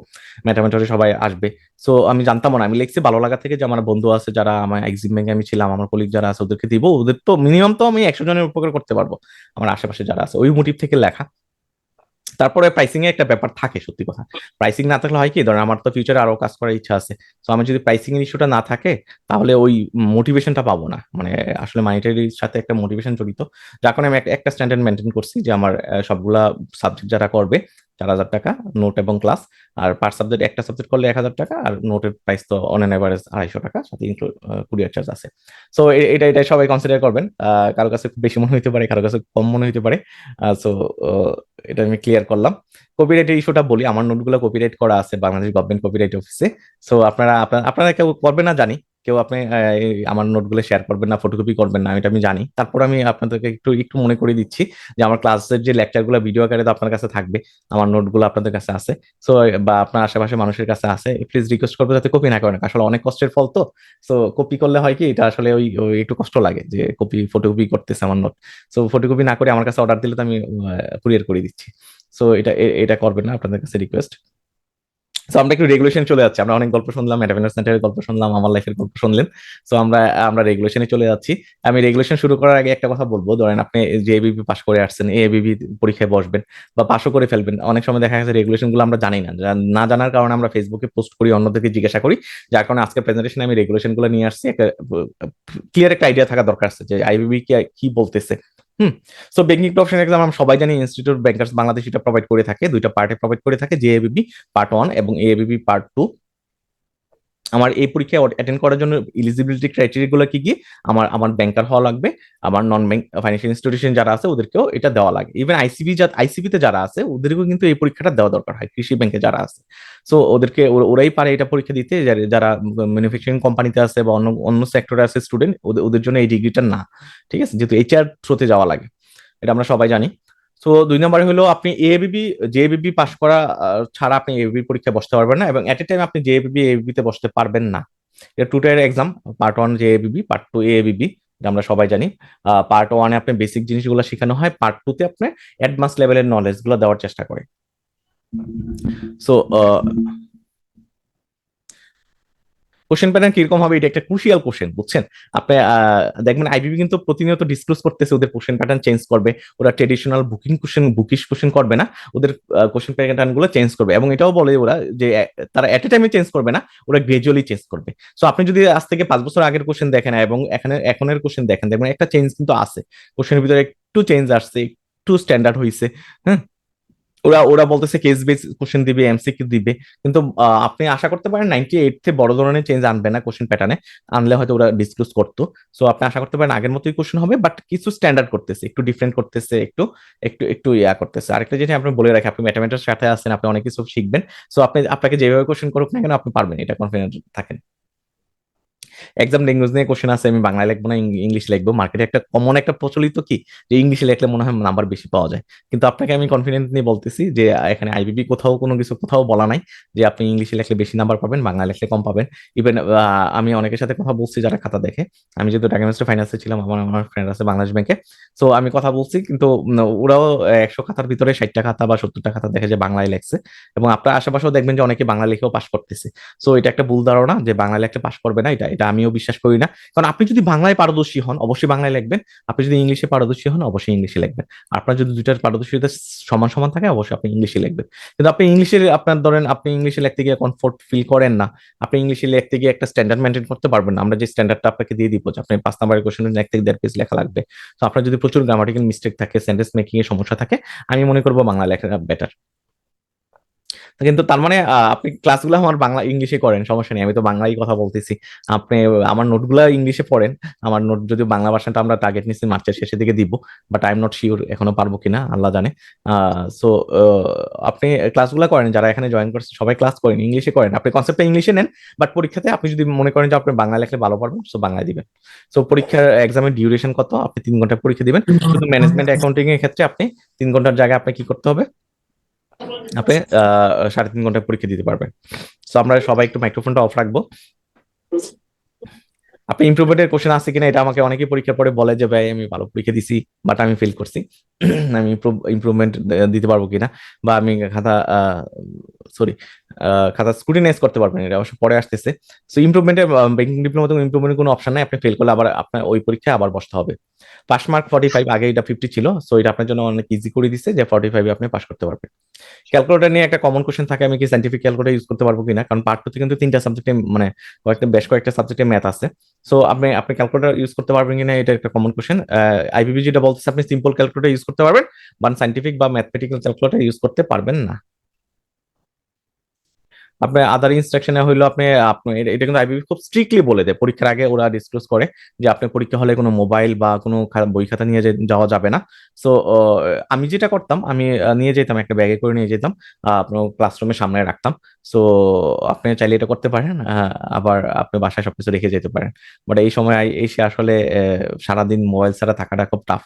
Speaker 1: ম্যাথামেটিক্সে সবাই আসবে। সো আমি জানতাম না, আমি লিখছি ভালো লাগা থেকে, যে আমার বন্ধু আছে যারা, আমার এক্সিম ব্যাংকে আমি ছিলাম, আমার কলিগ যারা আছে ওদেরকে দিব, ওদের তো মিনিমাম তো আমি 100 জনের উপকার করতে পারবো, আমার আশেপাশে যারা আছে, ওই মোটিভ থেকে লেখা। তারপরে প্রাইসিং এ একটা ব্যাপার থাকে, সত্যি কথা, প্রাইসিং না থাকলে হয় কি, ধরেন আমার তো ফিউচারে আরো কাজ করার ইচ্ছা আছে, তো আমি যদি প্রাইসিং এর ইস্যুটা না থাকে, তাহলে ওই মোটিভেশনটা পাবো না, মানে আসলে মানিটারির সাথে একটা মোটিভেশন জড়িত। যার কারণে আমি একটা স্ট্যান্ডার্ড মেনটেন করছি, যে আমার সবগুলা সাবজেক্ট যারা করবে 4,000 টাকা নোট এবং ক্লাস, আর পার সাবজেক্ট একটা সাবজেক্ট করলে 1,000 টাকা, আর নোটের প্রাইস তো অন এন এভারেজ 250 টাকা, সাথে ইনক্লুড কুরিয়ার চার্জ আছে। সো এটা এটা সবাই কনসিডার করবেন, কারো কাছে খুব বেশি মনে হতে পারে, কারো কাছে কম মনে হতে পারে। সো এটা আমি ক্লিয়ার করলাম। কপিরাইটের ইস্যুটা বলি, আমার নোটগুলো কপিরাইট করা আছে বাংলাদেশ গভর্নমেন্ট কপিরাইট অফিসে। সো আপনারা কেউ করবেন না জানি, কেউ আপনি আমার নোটগুলো শেয়ার করবেন না, ফটোকপি করবেন না, এটা আমি জানি, তারপর আমি আপনাদেরকে একটু একটু মনে করে দিচ্ছি, যে আমার ক্লাসের যে লেকচারগুলো ভিডিও আকারে তো আপনার কাছে থাকবে, আমার নোটগুলো আপনাদের কাছে আছে। সো বা আপনার আশেপাশে মানুষের কাছে আছে, প্লিজ রিকোয়েস্ট করবো যাতে কপি না করেন, আসলে অনেক কষ্টের ফল তো। সো কপি করলে হয় কি, এটা আসলে ওই একটু কষ্ট লাগে, যে ফটোকপি করতেছে আমার নোট। সো ফটোকপি না করে আমার কাছে অর্ডার দিলে তো আমি কুরিয়ার করে দিচ্ছি। সো এটা করবেন না, আপনাদের কাছে রিকোয়েস্ট। সো আমরা একটু রেগুলেশন চলে যাচ্ছি, আমরা অনেক গল্প শুনলাম, ম্যাটাভেনার সেন্টারের গল্প শুনলাম, আমার লাইফের গল্প শুনলেন। সো আমরা আমরা রেগুলেশনে চলে যাচ্ছি। আমি রেগুলেশন শুরু করার আগে একটা কথা বলবো, ধরেন আপনি যে এবিবি পাস করে আসছেন, এবিবি পরীক্ষায় বসবেন বা পাশও করে ফেলবেন, অনেক সময় দেখা গেছে রেগুলেশন গুলো আমরা জানি না, না জানার কারণে আমরা ফেসবুকে পোস্ট করি, অন্যদেরকে জিজ্ঞাসা করি, যার কারণে আজকের প্রেজেন্টেশনে আমি রেগুলেশন গুলো নিয়ে আসছি। একটা ক্লিয়ার একটা আইডিয়া থাকা দরকার আছে যে আইবিবি কি বলতেছে। হুম। সো ব্যাংকিং প্রফেশনাল এক্সাম আমরা সবাই জানি, ইনস্টিটিউট ব্যাংকার্স বাংলাদেশ এটা প্রোভাইড করে থাকে, দুইটা পার্টে প্রোভাইড করে থাকে, জেএবিবি পার্ট 1 এবং এবিবি পার্ট 2। আমার এই পরীক্ষায় অ্যাটেন্ড করার জন্য এলিজিবিলিটি ক্রাইটেরিয়া গুলো কি কি, আমার ব্যাংকার হওয়া লাগবে, আমার নন ব্যাংক ফাইন্যান্সিয়াল ইনস্টিটিউশন যারা আছে ওদেরকেও এটা দেওয়া লাগে, ইভেন আইসিবি তে যারা আছে ওদেরকেও কিন্তু এই পরীক্ষাটা দেওয়া দরকার হয়, কৃষি ব্যাংকে যারা আছে। সো ওদেরকে ওরাই পারে এটা পরীক্ষা দিতে, যারা ম্যানুফ্যাকচারিং কোম্পানিতে আছে বা অন্য অন্য সেক্টরে আছে স্টুডেন্ট, ওদের জন্য এই ডিগ্রিটা না। ঠিক আছে, যেহেতু এইচআর থ্রুতে যাওয়া লাগে, এটা আমরা সবাই জানি। সো 2 নম্বরে হলো আপনি এবিবি জেবিবি পাস করা ছাড়া আপনি এবিবি পরীক্ষায় বসতে পারবেন না, এবং এট এ টাইম আপনি জেবিবি এবিবি তে বসতে পারবেন না। এটা 2 tyre exam, part 1 জেবিবি, part 2 ABB, এটা আমরা সবাই জানি। পার্ট 1 আপনি বেসিক জিনিসগুলো শেখানো হয়, পার্ট 2 তে আপনি অ্যাডভান্স লেভেলের নলেজ গুলো দেওয়ার চেষ্টা করে। সো কোশ্চেন প্যাটার্ন কিরকম হবে, এটা একটা ক্রুশিয়াল কোশ্চেন, বুঝছেন? আপনি দেখবেন আইবিবি কিন্তু প্রতিনিয়ত ডিসক্লোজ করতেছে ওদের কোশ্চেন প্যাটার্ন চেঞ্জ করবে, ওরা ট্রেডিশনাল বুকিশ কোশ্চেন করবে না, ওদের কোশ্চেন প্যাটার্ন গুলো চেঞ্জ করবে, এবং এটাও বলে ওরা যে তারা এট এ টাইমে চেঞ্জ করবে না, ওরা গ্রাজুয়ালি চেঞ্জ করবে। সো আপনি যদি আজ থেকে 5 বছর আগের কোশ্চেন দেখেন এবং এখনের কোশ্চেন দেখেন, দেখবেন একটা চেঞ্জ কিন্তু আছে, কোশ্চেনের ভিতরে একটু চেঞ্জ আসছে, একটু স্ট্যান্ডার্ড হয়েছে। হ্যাঁ, ওরা ওরা বলতেছে কেস বেস কোশ্চেন দিবে, এমসিকিউ দিবে, কিন্তু আপনি আশা করতে পারেন 98 থেকে বড় ধরনের চেঞ্জ আনবে না কোশ্চেন প্যাটার্নে, আনলে হয়তো ওরা ডিসক্লোজ করতো। সো আপনি আশা করতে পারেন আগের মতোই কোশ্চেন হবে, বাট কিছু স্ট্যান্ডার্ড করতেছে, একটু ডিফারেন্ট করতেছে, একটু একটু একটু ইয়া করতেছে। আরেকটা যেটা আপনি বলে রাখি, আপনি ম্যাথামেটিক্স সাথে আছেন, আপনি অনেক কিছু শিখবেন। সো আপনাকে যেভাবে কোশ্চেন করুক না কেন, আপনি পারবেন, এটা কনফিডেন্ট থাকেন। এক্সাম ল্যাঙ্গুয়েজ নিয়ে কোশ্চেন আছে, আমি বাংলায় লিখবো না ইংলিশ লিখবো, মার্কেটে একটা কমন একটা প্রচলিত কি, যে ইংলিশে লিখলে মনে হয় নাম্বার বেশি পাওয়া যায়, কিন্তু আপনাকে আমি কনফিডেন্ট নিয়ে বলতেছি যে এখানে আইবিবি কোথাও কোনো কিছু কোথাও বলা নাই যে আপনি ইংলিশে লিখলে বেশি নাম্বার পাবেন, বাংলা লিখলে কম পাবেন। ইভেন আমি অনেকের সাথে কথা বলছি যারা খাতা দেখে, আমি যেহেতু ঢাকা ইউনিভার্সিটি ফাইন্যান্সে ছিলাম, আমার আমার ফ্রেন্ড আছে বাংলাদেশ ব্যাংকে। সো আমি কথা বলছি, কিন্তু ওরাও 100 খাতার ভিতরে 60টা খাতা বা 70টা খাতা দেখে যে বাংলায় লেখছে, এবং আপনার আশেপাশেও দেখবেন যে অনেকে বাংলা লিখেও পাশ করতেছে। সো এটা একটা ভুল ধারণা যে বাংলা লেখলে পাশ করবে না, এটা এটা আমিও বিশ্বাস করি না। কারণ আপনি যদি বাংলায় পারদর্শী হন অবশ্যই বাংলায় লিখবেন, আপনি যদি ইংলিশে পারদর্শী হন অবশ্যই ইংলিশে লিখবেন, আপনার যদি দুইটার পারদর্শিতা সমান সমান থাকে অবশ্যই আপনি ইংলিশে লিখবেন। কিন্তু আপনি ইংলিশে আপনার ধরেন আপনি ইংলিশে লিখতে গিয়ে কমফোর্ট ফিল করেন না, আপনি ইংলিশে লিখতে গিয়ে একটা স্ট্যান্ডার্ড মেনটেন করতে পারবেন না, আমরা যে স্ট্যান্ডার্ডটা আপনাকে দিয়ে দিব যে আপনি 5 নাম্বারের কোশ্চেন লিখতে 1.5 পেজ লেখা লাগবে। তো আপনার যদি প্রচুর গ্রামাটিক্যাল মিস্টেক থাকে, সেন্টেন্স মেকিং এর সমস্যা থাকে, আমি মনে করবো বাংলা লেখা বেটার। কিন্তু তার মানে আপনি ক্লাসগুলো আমার বাংলা ইংলিশে করেন, সমস্যা নেই, আমি তো বাংলায় কথা বলতেছি। আপনি আমার নোটগুলো ইংলিশে পড়েন। আমার নোট যদি বাংলা ভার্সনটা আমরা টার্গেট নিচ্ছি মার্চের শেষের দিকে দিব, but I am not sure এখনো পারবো কিনা, আল্লাহ জানে। সো আপনি ক্লাসগুলো করেন, যারা এখানে জয়েন করছে সবাই ক্লাস করেন, ইংলিশে করেন, আপনি কনসেপ্টটা ইংলিশে নেন, বাট পরীক্ষাতে আপনি যদি মনে করেন যে আপনি বাংলা লেখলে ভালো পারবেন, সো বাংলায় দিবেন। সো পরীক্ষার এক্সামের ডিউরেশন কত? আপনি 3 ঘন্টা পরীক্ষা দিবেন। শুধু ম্যানেজমেন্ট অ্যাকাউন্টিং এর ক্ষেত্রে আপনি 3 ঘন্টার জায়গায় আপনি কি করতে হবে, আপনি 3.5 ঘন্টা পরীক্ষা দিতে পারবেন। সো আমরা সবাই একটু মাইক্রোফোনটা অফ রাখবো। আপনি ইমপ্রুভমেন্টের কোশ্চেন আছে কিনা, এটা আমাকে অনেকেই পরীক্ষার পরে বলে যে ভাই আমি ভালো পরীক্ষা দিছি বাট আমি ফেল করছি, আমি ইমপ্রুভমেন্ট দিতে পারবো কিনা, বা আমি খাতা সরি খাতা স্ক্রুটিনাইজ করতে পারবেন, এটা অবশ্য পরে আসতেছে। সো ইমপ্রুভমেন্টের ব্যাংকিং ডিপ্লোমা ইমপ্রুভমেন্টের কোনো অপশন নাই, আপনি ফেল করলে আবার আপনার ওই পরীক্ষায় আবার বসতে হবে। পাস মার্ক 45, আগে এটা 50 ছিল, সো এটা আপনার জন্য অনেক ইজি করে দিচ্ছে যে 45 আপনি পাস করতে পারবেন। ক্যালকুলেটর নিয়ে একটা কমন কোশ্চেন থাকে, আমি কি সাইন্টিফিক ক্যালকুলেটর ইউজ করতে পারবো কিনা, কারণ পার্ট 2 তে কিন্তু 3টা সাবজেক্টে মানে বেশ কয়েকটা সাবজেক্টে ম্যাথ আছে। সো আপনি আপনি ক্যালকুলেটর ইউজ করতে পারবেন কিনা, এটা একটা কমন কোশ্চেন। আইবিবি যেটা বলতেছে আপনি সিম্পল ক্যালকুলেটর ইউজ করতে পারবেন, বাট সাইন্টিফিক বা ম্যাথমেটিক্যাল ক্যালকুলেটর ইউজ করতে পারবেন না। আপনার আদার ইনস্ট্রাকশনে হইলো আপনি আপনি এটা কিন্তু আইবিবি খুব স্ট্রিক্টলি বলে দেয় পরীক্ষার আগে, ওরা ডিসক্লোজ করে যে আপনি পরীক্ষা হলে কোনো মোবাইল বা কোনো বই খাতা নিয়ে যাওয়া যাবে না। সো আমি যেটা করতাম, আমি নিয়ে যেতাম, একটা ব্যাগে করে নিয়ে যেতাম, আপনার ক্লাসরুমের সামনে রাখতাম। সো আপনি চাইলে এটা করতে পারেন, আবার আপনি বাসায় সবকিছু রেখে যেতে পারেন। বাট এই সময় এসে আসলে সারাদিন মোবাইল ছাড়া থাকাটা খুব টাফ,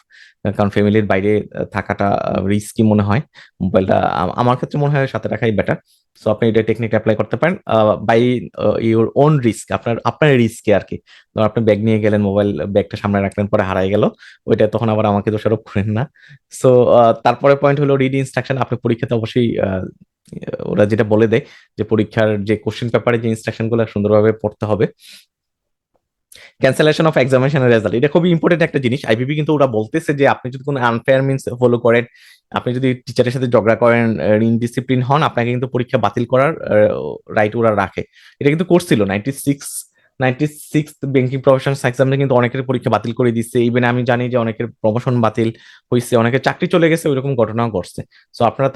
Speaker 1: কারণ ফ্যামিলির বাইরে থাকাটা রিস্কি মনে হয়। মোবাইলটা আমার ক্ষেত্রে মনে হয় সাথে রাখাই বেটার। সো আপনি এটা টেকনিক অ্যাপ্লাই করতে পারেন বাই ইউর ওন রিস্ক, আপনার আপনার রিস্কে আর কি। ধর আপনি ব্যাগ নিয়ে গেলেন, মোবাইল ব্যাগটা সামনে রাখলেন, পরে হারাই গেল, ওইটা তখন আবার আমাকে দোষারোপ করেন না। সো তারপরে পয়েন্ট হলো রিড ইনস্ট্রাকশন। আপনি পরীক্ষাতে অবশ্যই ওরা যেটা বলে দেয় যে পরীক্ষার যে কোশ্চেন পেপারে যে ইনস্ট্রাকশন গুলো সুন্দরভাবে পড়তে হবে। ক্যান্সেলেশন অফ এক্সামিনেশন রেজাল্ট, এটা খুবই ইম্পর্টেন্ট একটা জিনিস। আইবিবি কিন্তু ওরা বলতেছে যে আপনি যদি কোনো আনফেয়ার মিনস ফলো করেন, আপনি যদি টিচারের সাথে ঝগড়া করেন, ইনডিসিপ্লিন হন, আপনাকে কিন্তু পরীক্ষা বাতিল করার রাইট ওরা রাখে। এটা কিন্তু করছিল 96 ব্যাংকিং প্রফেশনাল এক্সামে কিন্তু অনেকের পরীক্ষা বাতিল করে দিচ্ছে। ইভেন আমি জানি যে অনেকের প্রমোশন বাতিল হয়েছে, অনেকের চাকরি চলে গেছে, ওইরকম ঘটনাও ঘটছে। সো আপনারা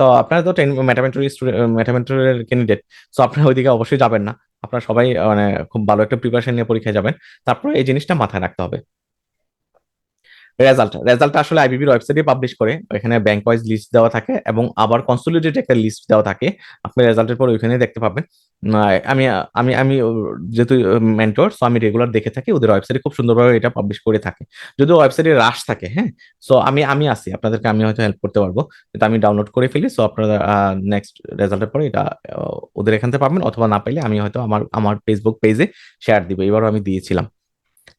Speaker 1: তো ম্যাথামেটিক্যাল ক্যান্ডিডেট, সো আপনারা ওইদিকে অবশ্যই যাবেন না। আপনারা সবাই মানে খুব ভালো একটা প্রিপারেশন নিয়ে পরীক্ষায় যাবেন। তারপরে এই জিনিসটা মাথায় রাখতে হবে। রেজাল্টটা আসলে আইবিবির ওয়েবসাইটে পাবলিশ করে, এখানে ব্যাংক ওয়াইজ লিস্ট দেওয়া থাকে এবং আবার কনসোলিডেটেড একটা লিস্ট দেওয়া থাকে, আপনি রেজাল্টের পর ওইখানে দেখতে পাবেন। আমি আমি আমি যেহেতু মেন্টর, সো আমি রেগুলার দেখে থাকি, ওদের ওয়েবসাইটে খুব সুন্দরভাবে এটা পাবলিশ করে থাকে। যদিও ওয়েবসাইটে রাশ থাকে, হ্যাঁ। সো আমি আছি, আপনাদেরকে আমি হয়তো হেল্প করতে পারবো, এটা আমি ডাউনলোড করে ফেলি। সো আপনারা নেক্সট রেজাল্টের পরে এটা ওদের এখান থেকে পাবেন, অথবা না পাইলে আমি হয়তো আমার আমার ফেসবুক পেজে শেয়ার দিব, এবারও আমি দিয়েছিলাম।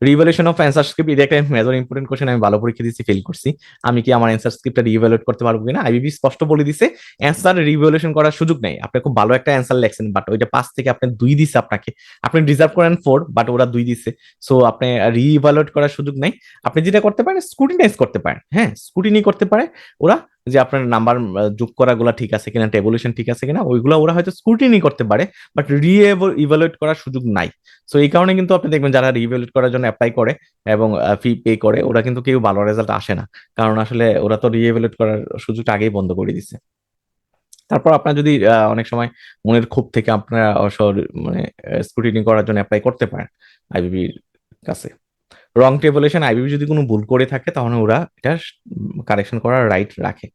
Speaker 1: রিভ্যালুয়েশন অফ অ্যান্সার স্ক্রিপ্ট, এটা একটা মেজর ইম্পর্টেন্ট কোশ্চেন। আমি ভালো পরীক্ষা দিয়েছি, ফেল করছি, আমি কি আমার অ্যান্সার স্ক্রিপ্টটা রিভ্যালুয়েট করতে পারবো কিনা? আইবিবি স্পষ্ট বলে দিছে অ্যান্সার রিভ্যালুয়েশন করার সুযোগ নেই। আপনি খুব ভালো একটা অ্যান্সার লেখছেন, বাট ওইটা 5 থেকে আপনি 2 দিছে আপনাকে, আপনি ডিজার্ভ করেন 4, বাট ওরা 2 দিছে। সো আপনি রিভ্যালুয়েট করার সুযোগ নাই। আপনি যেটা করতে পারেন স্ক্রুটিনাইজ করতে পারেন, হ্যাঁ, স্ক্রুটিনি করতে পারে ওরা, যে আপনার নাম্বার যোগ করা গুলা ঠিক আছে কিনা, টেবুলেশন ঠিক আছে কিনা, ওইগুলা ওরা হয়তো স্ক্রুটিনি করতে পারে, বাট ইভালুয়েট করার সুযোগ নাই। সো এই কারণে কিন্তু আপনি দেখবেন যারা রিভ্যালুয়েট করার জন্য অ্যাপ্লাই করে এবং ফি পে করে, ওরা কিন্তু কেউ ভালো রেজাল্ট আসে না, কারণ আসলে ওরা তো রিএভালুয়েট করার সুযোগটা আগেই বন্ধ করে দিছে। তারপর আপনার যদি অনেক সময় মনের ক্ষোভ থেকে আপনারা মানে স্ক্রুটিনি করার জন্য অ্যাপ্লাই করতে পারেন আইবিবির কাছে। রং টেবুলেশন, আইবিবি যদি কোনো ভুল করে থাকে তাহলে ওরা এটা কারেকশন করার রাইট রাখে।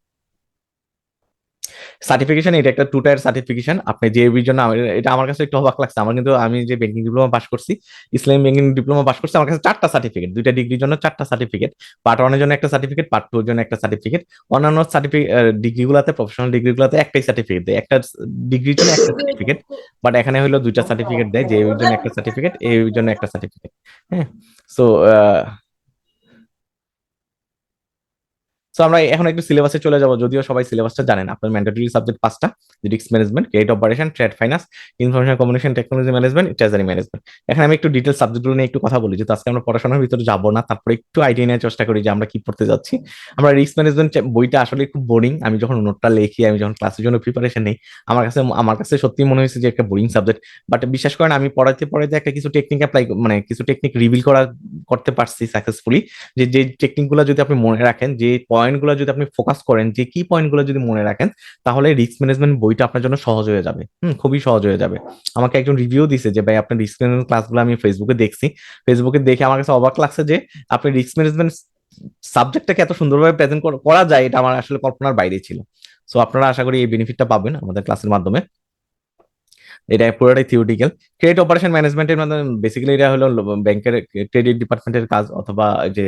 Speaker 1: সার্টিফিকেশন, এটা একটা 2 টায়ার সার্টিফিকেশন। আপনি জেএবির জন্য এটা আমার কাছে একটু অবাক লাগছে, আমার কিন্তু আমি যে ব্যাংকিং ডিপ্লোমা পাস করছি, ইসলামী ব্যাংকিং ডিপ্লোমা পাস করছি, আমার কাছে 4টা সার্টিফিকেট, 2টা ডিগ্রির জন্য 4টা সার্টিফিকেট, পার্ট 1 এর জন্য একটা সার্টিফিকেট, পার্ট 2 এর জন্য একটা সার্টিফিকেট। অন্যান্য সার্টিফিকেট ডিগ্রিগুলোতে, প্রফেশনাল ডিগ্রিগুলোতে একটাই সার্টিফিকেট দেয়, একটা ডিগ্রির জন্য একটা সার্টিফিকেট। বাট এখানে হলো 2টা সার্টিফিকেট দেয়, জেএবির জন্য একটা সার্টিফিকেট, এবির জন্য একটা সার্টিফিকেট। হ্যাঁ। সো সো আমরা এখন একটু সিলেবাসে চলে যাব, যদিও সবাই সিলেবাসটা জানেন। আপনার ম্যান্ডেটরি সাবজেক্ট 5টা: risk management, credit operation, trade finance, information communication technology management, treasury management. এখানে আমি একটু ডিটেল সাবজেক্টগুলো নিয়ে একটু কথা বলি, যেহেতু আজকে আমরা পড়াশোনার ভিতরে যাবো না, তারপরে একটু আইডিয়া নেওয়ার চেষ্টা করি যে আমরা কি পড়তে যাচ্ছি। আমরা রিস্ক ম্যানেজমেন্ট বইটা আসলে খুব বোরিং, আমি যখন নোটটা লিখি, আমি যখন ক্লাসের জন্য প্রিপারেশন নেই, আমার কাছে সত্যি মনে হয়েছে যে একটা বোরিং সাবজেক্ট। বাট বিশ্বাস করেন, আমি পড়াইতে পড়াইতে একটা কিছু টেকনিক অ্যাপ্লাই, মানে কিছু টেকনিক রিভিল করতে পারছি সাকসেসফুলি, যে যে টেকনিক গুলো যদি আপনি মনে রাখেন, যে পয়েন্টগুলো যদি আপনি ফোকাস করেন, যে কি পয়েন্টগুলো যদি মনে রাখেন, তাহলে রিস্ক ম্যানেজমেন্ট বইটা আপনার জন্য সহজ হয়ে যাবে। খুবই সহজ হয়ে যাবে। আমাকে একজন রিভিউ দিছে যে ভাই আপনার রিস্ক ম্যানেজমেন্ট ক্লাসগুলো আমি ফেসবুকে দেখছি, ফেসবুকে দেখে আমার কাছে অবাক লাগছে যে আপনি রিস্ক ম্যানেজমেন্ট সাবজেক্টটাকে এত সুন্দরভাবে প্রেজেন্ট করা যায়, এটা আমার আসলে কল্পনার বাইরে ছিল। সো আপনারা আশা করি এই বেনিফিটটা পাবেন আমাদের ক্লাসের মাধ্যমে। এটা পুরোটাই থিওরিটিক্যাল। ক্রেডিট অপারেশন ম্যানেজমেন্টের মাধ্যমে বেসিক্যালি এটা হলো ব্যাংকের ক্রেডিট ডিপার্টমেন্টের কাজ, অথবা যে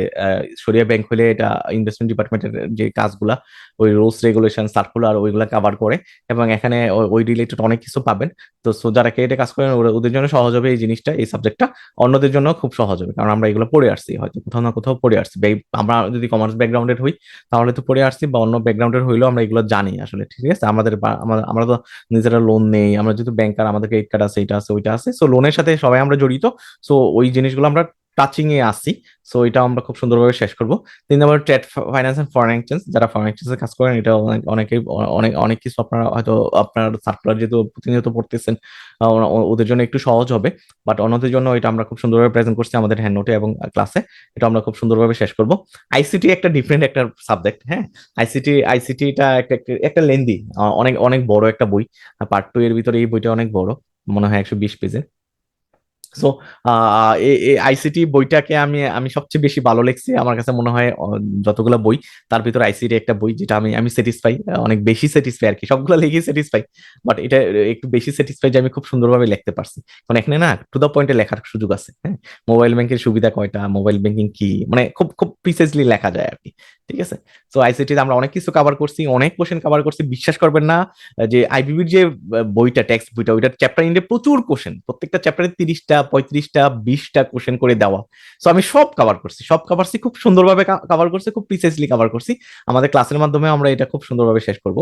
Speaker 1: সরিয়া ব্যাংক হলে এটা ইনভেস্টমেন্ট ডিপার্টমেন্টের যে কাজগুলা, ওই রুলস রেগুলেশন সার্কুলার ওইগুলা কভার করে, এবং এখানে ওই রিলেটেড অনেক কিছু পাবেন। তো যারা ক্রেডিটে কাজ করেন ওদের জন্য সহজ হবে এই জিনিসটা, এই সাবজেক্টটা। অন্যদের জন্য খুব সহজ হবে, কারণ আমরা এগুলো পড়ে আসছি, হয়তো কোথাও না কোথাও পড়ে আসছি। আমরা যদি কমার্স ব্যাকগ্রাউন্ডের হই তাহলে তো পড়ে আসছি, বা অন্য ব্যাকগ্রাউন্ডের হইলেও আমরা এগুলো জানি আসলে, ঠিক আছে। আমরা তো নিজেরা লোন নেই, আমরা যেহেতু ব্যাংকার, আমাদের ক্রেডিট কার্ড আছে, এটা আছে, ওইটা আছে, সো লোনের সাথে সবাই আমরা জড়িত। সো ওই জিনিসগুলো আমরা টাচিং এ আসি। সো এটা আমরা খুব সুন্দরভাবে শেষ করবো। 3 নম্বর trade finance and foreign exchange, যারা ফরেন এক্সচেঞ্জে কাজ করেন, এটা অনেকেই অনেক অনেক কিছু আপনারা হয়তো আপনার সার্কুলার যেহেতু প্রতিনিয়ত পড়তেছেন, ওদের জন্য একটু সহজ হবে। বাট অন্যদের জন্য এটা আমরা খুব সুন্দরভাবে প্রেজেন্ট করছি আমাদের হ্যান্ড নোটে এবং ক্লাসে। এটা আমরা খুব সুন্দরভাবে শেষ করবো। আইসিটি একটা ডিফারেন্ট একটা সাবজেক্ট, হ্যাঁ। আইসিটিটা একটা একটা লেন্দি, অনেক অনেক বড় একটা বই। পার্ট 2 এর ভিতরে এই বইটা অনেক বড়, মনে হয় 120 পেজের। সো এই আইসিটি বইটাকে আমি আমি সবচেয়ে বেশি ভালো লেগেছে আমার কাছে মনে হয়, যতগুলো বই তার ভিতরে আইসিটি একটা বই, যেটা আমি আমি স্যাটিসফাই, অনেক বেশি স্যাটিসফাই আর কি। সবগুলো লিখে স্যাটিসফাই, বাট এটা একটু বেশি স্যাটিসফাই যে আমি খুব সুন্দরভাবে লিখতে পারছি। কারণ এখানে না টু দা পয়েন্টে লেখার সুযোগ আছে, হ্যাঁ। মোবাইল ব্যাংকের সুবিধা কয়টা, মোবাইল ব্যাংকিং কি, মানে খুব খুব প্রিসাইজলি লেখা যায় আর কি, ঠিক আছে। সো আইসিটিতে আমরা অনেক কিছু কভার করছি, অনেক কোশ্চেন কভার করছি, বিশ্বাস করবেন না যে আইবিবির যে বইটা, টেক্সট বইটা, ওইটার চ্যাপ্টার ইন্ডে প্রচুর কোশ্চেন, প্রত্যেকটা চ্যাপ্টারে 30টা 35টা 20টা কোশ্চেন করে দেওয়া। সো আমি সব কভার করছি, সব কভারছি, খুব সুন্দরভাবে কভার করছি, খুব প্রিসাইসলি কভার করছি। আমাদের ক্লাসের মাধ্যমে আমরা এটা খুব সুন্দরভাবে শেষ করবো।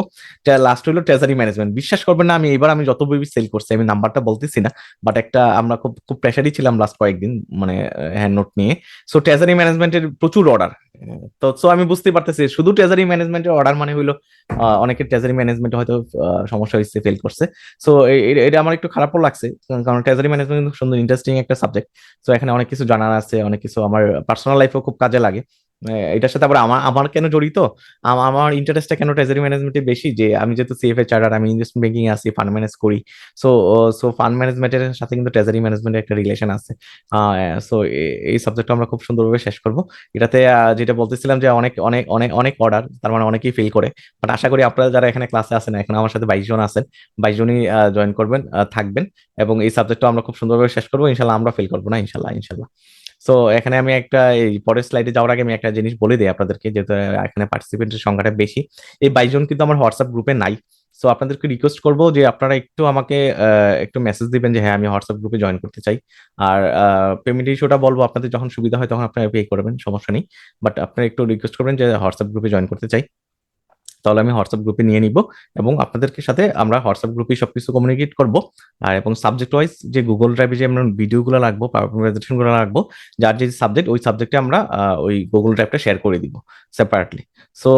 Speaker 1: লাস্ট হলো ট্রেজারি ম্যানেজমেন্ট। বিশ্বাস করবেন না, আমি এবার আমি যত বই সেল করছি, আমি নাম্বারটা বলতেছি না, বাট একটা আমরা খুব খুব প্রেশারই ছিলাম লাস্ট কয়েকদিন, মানে হ্যান্ড নোট নিয়ে। সো ট্রেজারি ম্যানেজমেন্টের প্রচুর অর্ডার। তো সো আমি বুঝতে পারতেছি শুধু ট্রেজারি ম্যানেজমেন্টের অর্ডার মানে হইলো অনেকের ট্রেজারি ম্যানেজমেন্ট হয়তো সমস্যা হয়েছে, ফেল করছে। সো এটা আমার একটু খারাপও লাগছে, কারণ ট্রেজারি ম্যানেজমেন্ট কিন্তু সুন্দর ইন্টারেস্টিং একটা সাবজেক্ট। সো এখানে অনেক কিছু জানার আছে, অনেক কিছু আমার পার্সোনাল লাইফেও খুব কাজে লাগে। এটার সাথে আবার আমার আমার কেন জড়িত, আমার ইন্টারেস্টটা কেন ট্রেজারি ম্যানেজমেন্টে বেশি, যে আমি যেহেতু সিএফএ চার্টার, আমি ইনভেস্টমেন্ট ব্যাংকিং আছি, ফান্ড ম্যানেজ করি। সো সো ফান্ড ম্যানেজমেন্টের সাথে কিন্তু ট্রেজারি ম্যানেজমেন্টের একটা রিলেশন আছে। সো এই সাবজেক্টটা আমরা খুব সুন্দরভাবে শেষ করব। এটাতে যেটা বলতেছিলাম যে অনেক অনেক অনেক অনেক অর্ডার, তার মানে অনেকেই ফেল করে। বাট আশা করি আপনারা যারা এখানে ক্লাসে আছেন, এখন আমার সাথে 22 জন আছেন, 22 জনই জয়েন করবেন, থাকবেন, এবং এই সাবজেক্টটা আমরা খুব সুন্দরভাবে শেষ করবো ইনশাল্লাহ। আমরা ফেল করবো না, ইনশাল্লাহ ইনশাল্লাহ। সো এখানে আমি একটা, এই পরের স্লাইডে যাওয়ার আগে আমি একটা জিনিস বলে দিই আপনাদেরকে, যেহেতু এখানে পার্টিসিপেন্টের সংখ্যাটা বেশি। এই 22 জন কিন্তু আমার হোয়াটসঅ্যাপ গ্রুপে নাই। সো আপনাদেরকে রিকোয়েস্ট করবো যে আপনারা একটু আমাকে একটু মেসেজ দিবেন যে হ্যাঁ আমি হোয়াটসঅ্যাপ গ্রুপে জয়েন করতে চাই। আর পেমেন্ট ইস্যুটা বলবো, আপনাদের যখন সুবিধা হয় তখন আপনারা পে করবেন, সমস্যা নেই। বাট আপনারা একটু রিকোয়েস্ট করবেন যে হোয়াটসঅ্যাপ গ্রুপে জয়েন করতে চাই, তাহলে আমি হোয়াটসঅ্যাপ গ্রুপে নিয়ে নিব, এবং আপনাদেরকে সাথে আমরা হোয়াটসঅ্যাপ গ্রুপে সবকিছু কমিউনিকেট করব। আর এবং সাবজেক্ট ওয়াইজ যে গুগল ড্রাইভে যে আমরা ভিডিওগুলো রাখবো, প্রেজেন্টেশন গুলো রাখবো, যার যে সাবজেক্ট, ওই সাবজেক্টে আমরা ওই গুগল ড্রাইভটা শেয়ার করে দিব সেপারেটলি। সো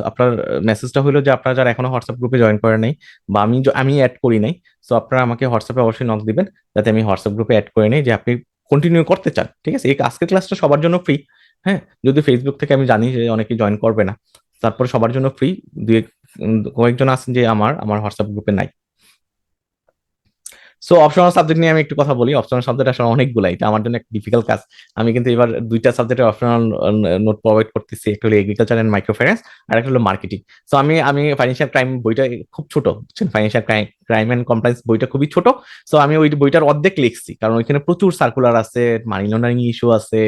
Speaker 1: আপনার মেসেজটা হলো যে আপনারা যারা এখনো হোয়াটসঅ্যাপ গ্রুপে জয়েন করে নাই, বা আমি অ্যাড করি নাই, সো আপনারা আমাকে হোয়াটসঅ্যাপে অবশ্যই নক দিবেন, যাতে আমি হোয়াটসঅ্যাপ গ্রুপে অ্যাড করে নিই, যে আপনি কন্টিনিউ করতে চান, ঠিক আছে। এই আজকের ক্লাসটা সবার জন্য ফ্রি, হ্যাঁ। যদি ফেসবুক থেকে আমি জানি যে অনেকে জয়েন করবে না, তারপরে সবার জন্য ফ্রি। দুই কয়েকজন আছেন যে আমার আমার হোয়াটসঅ্যাপ গ্রুপে নাই। সো অপশনাল সাবজেক্ট নিয়ে আমি একটু কথা বলি। অপশনাল সাবজেক্ট আসলে অনেকগুলো, এটা আমার জন্য একটা ডিফিকাল্ট কাজ। আমি কিন্তু এবার 2টা সাবজেক্টের অপশনাল নোট প্রোভাইড করতেছি, একটা হলো এগ্রিকালচার এন্ড মাইক্রো ফাইন্যান্স, আর একটা হলো মার্কেটিং। সো আমি আমি ফাইন্যান্সিয়াল ক্রাইম বইটা খুব ছোট, বুঝছেন, ফাইন্যান্সিয়াল ক্রাইম এন্ড কমপ্লায়েন্স বইটা খুবই ছোট। সো আমি ওই বইটার অর্ধেক লিখছি, কারণ ওইখানে প্রচুর সার্কুলার আছে, মানি লন্ডারিং ইস্যু আছে,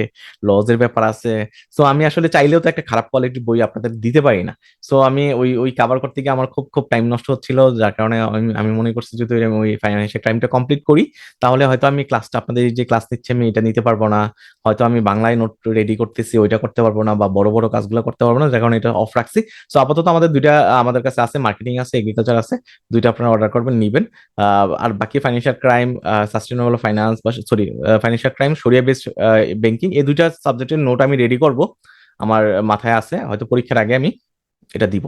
Speaker 1: লজ এর ব্যাপার আছে। সো আমি আসলে চাইলেও তো একটা খারাপ কোয়ালিটির বই আপনাদের দিতে পারি না। সো আমি ওই ওই কভার করতে গিয়ে আমার খুব খুব টাইম নষ্ট হচ্ছিল, যার কারণে আমি মনে করছি যদি আমি ওই ফাইন্যান্সিয়াল ক্রাইমটা কমপ্লিট করি, তাহলে হয়তো আমি ক্লাসটা, আপনাদের যে ক্লাস নিচ্ছে আমি এটা নিতে পারবো না। হয়তো আমি বাংলায় নোট রেডি করতেছি, ওইটা করতে পারবো না, বা বড় বড় কাজগুলো করতে পারবো না, যার কারণে এটা অফ রাখছি। সো আপাতত আমাদের দুইটা আমাদের কাছে আছে, মার্কেটিং আছে, এগ্রিকালচার আছে, দুইটা আপনারা অর্ডার করবেন, নিবেন। আর বাকি ফাইন্যান্সিয়াল ক্রাইম, সাস্টেনেবল ফাইন্যান্স, বা সরি ফাইন্যান্সিয়াল ক্রাইম, শরিয়া বেসড ব্যাংকিং, এই দুইটা সাবজেক্টের নোট আমি রেডি করব, আমার মাথায় আছে। হয়তো পরীক্ষার আগে আমি এটা দিব,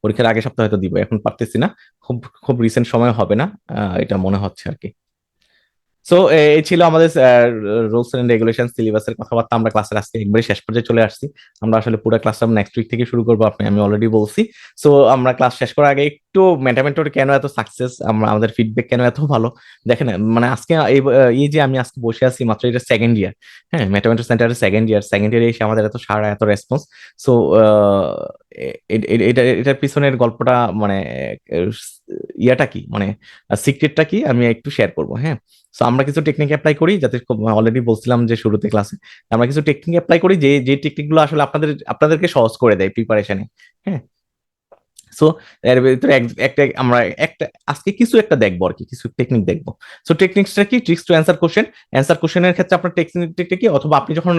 Speaker 1: পরীক্ষার আগে সপ্তাহে হয়তো দিব, এখন পারতেছি না, খুব খুব রিসেন্ট সময় হবে না, এটা মনে হচ্ছে আর কি। সো এই ছিল আমাদের রুলস এন্ড রেগুলেশন সিলেবাসের কথাবার্তা। আমরা ক্লাসের আজকে একবারে শেষ পর্যায়ে চলে আসছি। আমরা আসলে পুরো ক্লাসটা নেক্সট উইক থেকে শুরু করবো, আমি অলরেডি বলছি। সো আমরা ক্লাস শেষ করার আগে একটু মেটামেন্টর কেন এত সাকসেস, আমরা আমাদের ফিডব্যাক কেন এত ভালো দেখেন। মানে আজকে এই যে আমি আজকে বসে আছি মাত্র, এটা সেকেন্ড ইয়ার। হ্যাঁ, মেটামেন্টর সেন্টারের সেকেন্ড ইয়ারে এসে আমাদের এত সাড়া, এত রেসপন্স। সো এটার পিছনের গল্পটা মানে আহ, ইয়াটা কি মানে সিক্রেটটা কি আমি একটু শেয়ার করবো। হ্যাঁ, সো আমরা কিছু টেকনিক অ্যাপ্লাই করি, যাতে অলরেডি বলছিলাম যে শুরুতে ক্লাসে আমরা কিছু টেকনিক অ্যাপ্লাই করি, যে যে টেকনিক গুলো আসলে আপনাদেরকে সহজ করে দেয় প্রিপারেশনে। হ্যাঁ, সো এর ভিতরে একটা আমরা একটা আজকে কিছু একটা দেখবো আর কি, কিছু টেকনিক দেখবো। সো টেকনিক্সটা কি, tricks to answer question. Answer কোশ্চেনের ক্ষেত্রে আপনার টেকনিকটা কি, অথবা আপনি যখন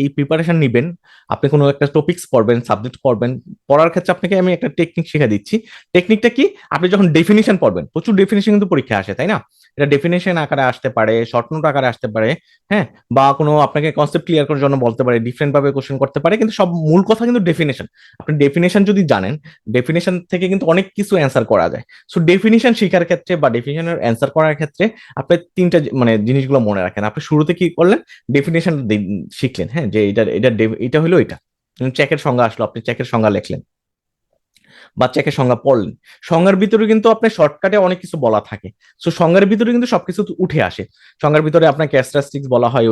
Speaker 1: এই প্রিপারেশন নিবেন, আপনি কোনো একটা টপিক্স পড়বেন, সাবজেক্ট পড়বেন, পড়ার ক্ষেত্রে আপনাকে আমি একটা টেকনিক শিখে দিচ্ছি। টেকনিকটা কি, আপনি যখন ডেফিনিশন পড়বেন, প্রচুর ডেফিনিশন কিন্তু পরীক্ষা আসে, তাই না? এটা ডেফিনেশন আকারে আসতে পারে, শর্ট নোট আকারে আসতে পারে। হ্যাঁ, বা কোনো আপনাকে কনসেপ্ট ক্লিয়ার করার জন্য বলতে পারে, ডিফারেন্ট ভাবে কোশ্চেন করতে পারে, কিন্তু সব মূল কথা কিন্তু ডেফিনেশন। আপনি ডেফিনেশন যদি জানেন, ডেফিনেশন থেকে কিন্তু অনেক কিছু অ্যান্সার করা যায়। সো ডেফিনেশন শেখার ক্ষেত্রে বা ডেফিনেশনের অ্যান্সার করার ক্ষেত্রে আপনি তিনটা মানে জিনিসগুলো মনে রাখেন। আপনি শুরুতে কি করলেন, ডেফিনেশন শিখলেন। হ্যাঁ, যে এটা হলো এটা। চেকের সংজ্ঞা আসলো, আপনি চেকের সংজ্ঞা লিখলেন বা চেকের সংজ্ঞা পড়লেন। সংজ্ঞার ভিতরে কিন্তু আপনার শর্টকাটে অনেক কিছু বলা থাকে। সো সংজ্ঞার ভিতরে কিন্তু সবকিছু উঠে আসে। সংজ্ঞার ভিতরে আপনার ক্যারেক্টারিস্টিক্স বলা হয়,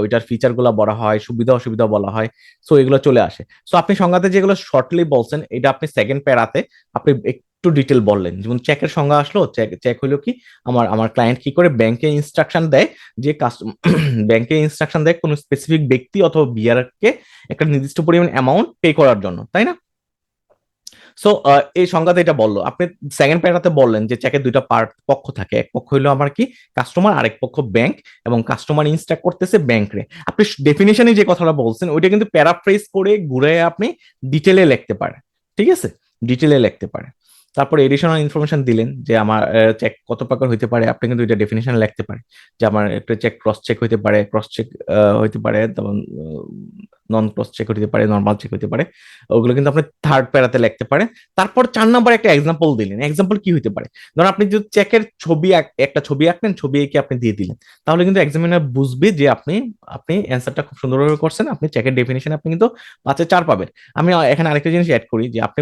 Speaker 1: ওইটার ফিচার গুলো বলা হয়, সুবিধা অসুবিধা বলা হয়। সো এগুলো চলে আসে। সো আপনি সংজ্ঞাতে যেগুলো শর্টলি বলছেন, এটা আপনি সেকেন্ড প্যারাতে আপনি একটু ডিটেল বললেন। যেমন চেকের সংজ্ঞা আসলো, চেক চেক হইলো কি, আমার ক্লায়েন্ট কি করে ব্যাংকে ইনস্ট্রাকশন দেয়, যে ব্যাংকে ইনস্ট্রাকশন দেয় কোনো স্পেসিফিক ব্যক্তি অথবা বিয়ারকে একটা নির্দিষ্ট পরিমাণ অ্যামাউন্ট পে করার জন্য, তাই না? সো এই সংজ্ঞাতে এটা বললো। আপনি সেকেন্ড প্যারাতে বললেন যে চেকের দুইটা পক্ষ থাকে, এক পক্ষ হলো আমার কি কাস্টমার, আরেক পক্ষ ব্যাংক, এবং কাস্টমার ইনস্ট্রাক্ট করতেছে ব্যাংক রে। আপনি ডেফিনেশনে যে কথাটা বলছেন ওইটা কিন্তু প্যারাফ্রেজ করে ঘুরে আপনি ডিটেলে লিখতে পারেন। ঠিক আছে, ডিটেলে লিখতে পারেন। তারপর এডিশনাল ইনফরমেশন দিলেন যে আমার চেক কত প্রকার হইতে পারে, আপনি কিন্তু এটা ডেফিনেশন লিখতে পারেন। যে আমার একটা চেক ক্রস চেক হইতে পারে, ক্রস চেক হইতে পারে, তখন নন ক্রস চেক হইতে পারে, নর্মাল চেক হইতে পারে। ওগুলো কিন্তু আপনি থার্ড প্যারাতে লিখতে পারেন। তারপর 4 নম্বর একটা এক্সাম্পল দিলেন। এক্সাম্পল কি হইতে পারে, ধরুন আপনি যদি চেকের ছবি একটা ছবি আঁকলেন, ছবি এঁকে আপনি দিয়ে দিলেন, তাহলে কিন্তু এক্সামিনার বুঝবে যে আপনি আপনি অ্যান্সারটা খুব সুন্দরভাবে করছেন। আপনি চেকের ডেফিনেশন আপনি কিন্তু 5-এ 4 পাবেন। আমি এখানে আরেকটা জিনিস অ্যাড করি, যে আপনি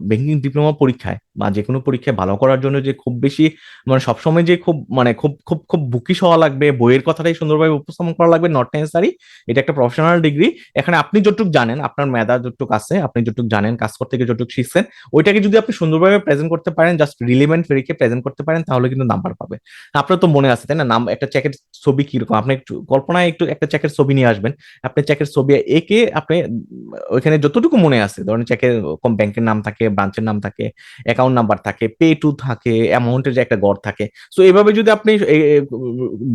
Speaker 1: ব্যাংকিং ডিপ্লোমা পরীক্ষায় বা যে কোনো পরীক্ষায় ভালো করার জন্য যে খুব বেশি মানে সবসময় যে খুব মানে খুব খুব খুব বুকিশ হওয়া লাগবে, বইয়ের কথাটাই সুন্দরভাবে উপস্থাপন করা লাগবে, নট নেসেসারি। এটা একটা প্রফেশনাল ডিগ্রি। এখানে আপনি যতটুকু জানেন, আপনার মেধা যতটুকু আছে, আপনি যতটুকু জানেন, কাজ করতে গিয়ে যতটুকু শিখছেন, ওইটাকে যদি আপনি সুন্দরভাবে প্রেজেন্ট করতে পারেন, জাস্ট রিলিভেন্ট রেখে প্রেজেন্ট করতে পারেন, তাহলে কিন্তু নাম্বার পাবে। আপনার তো মনে আছে তাই না, নাম একটা চেকের ছবি কিরকম, আপনি একটু কল্পনায় একটু একটা চেকের ছবি নিয়ে আসবেন। আপনি চেকের ছবি এঁকে আপনি ওইখানে যতটুকু মনে আছে, ধরেন চেকের ব্যাংকের নাম থাকে, ব্রাঞ্চের নাম থাকে, অ্যাকাউন্ট নাম্বার থাকে, পে টু থাকে, অ্যামাউন্টের যে একটা গড় থাকে। সো এইভাবে যদি আপনি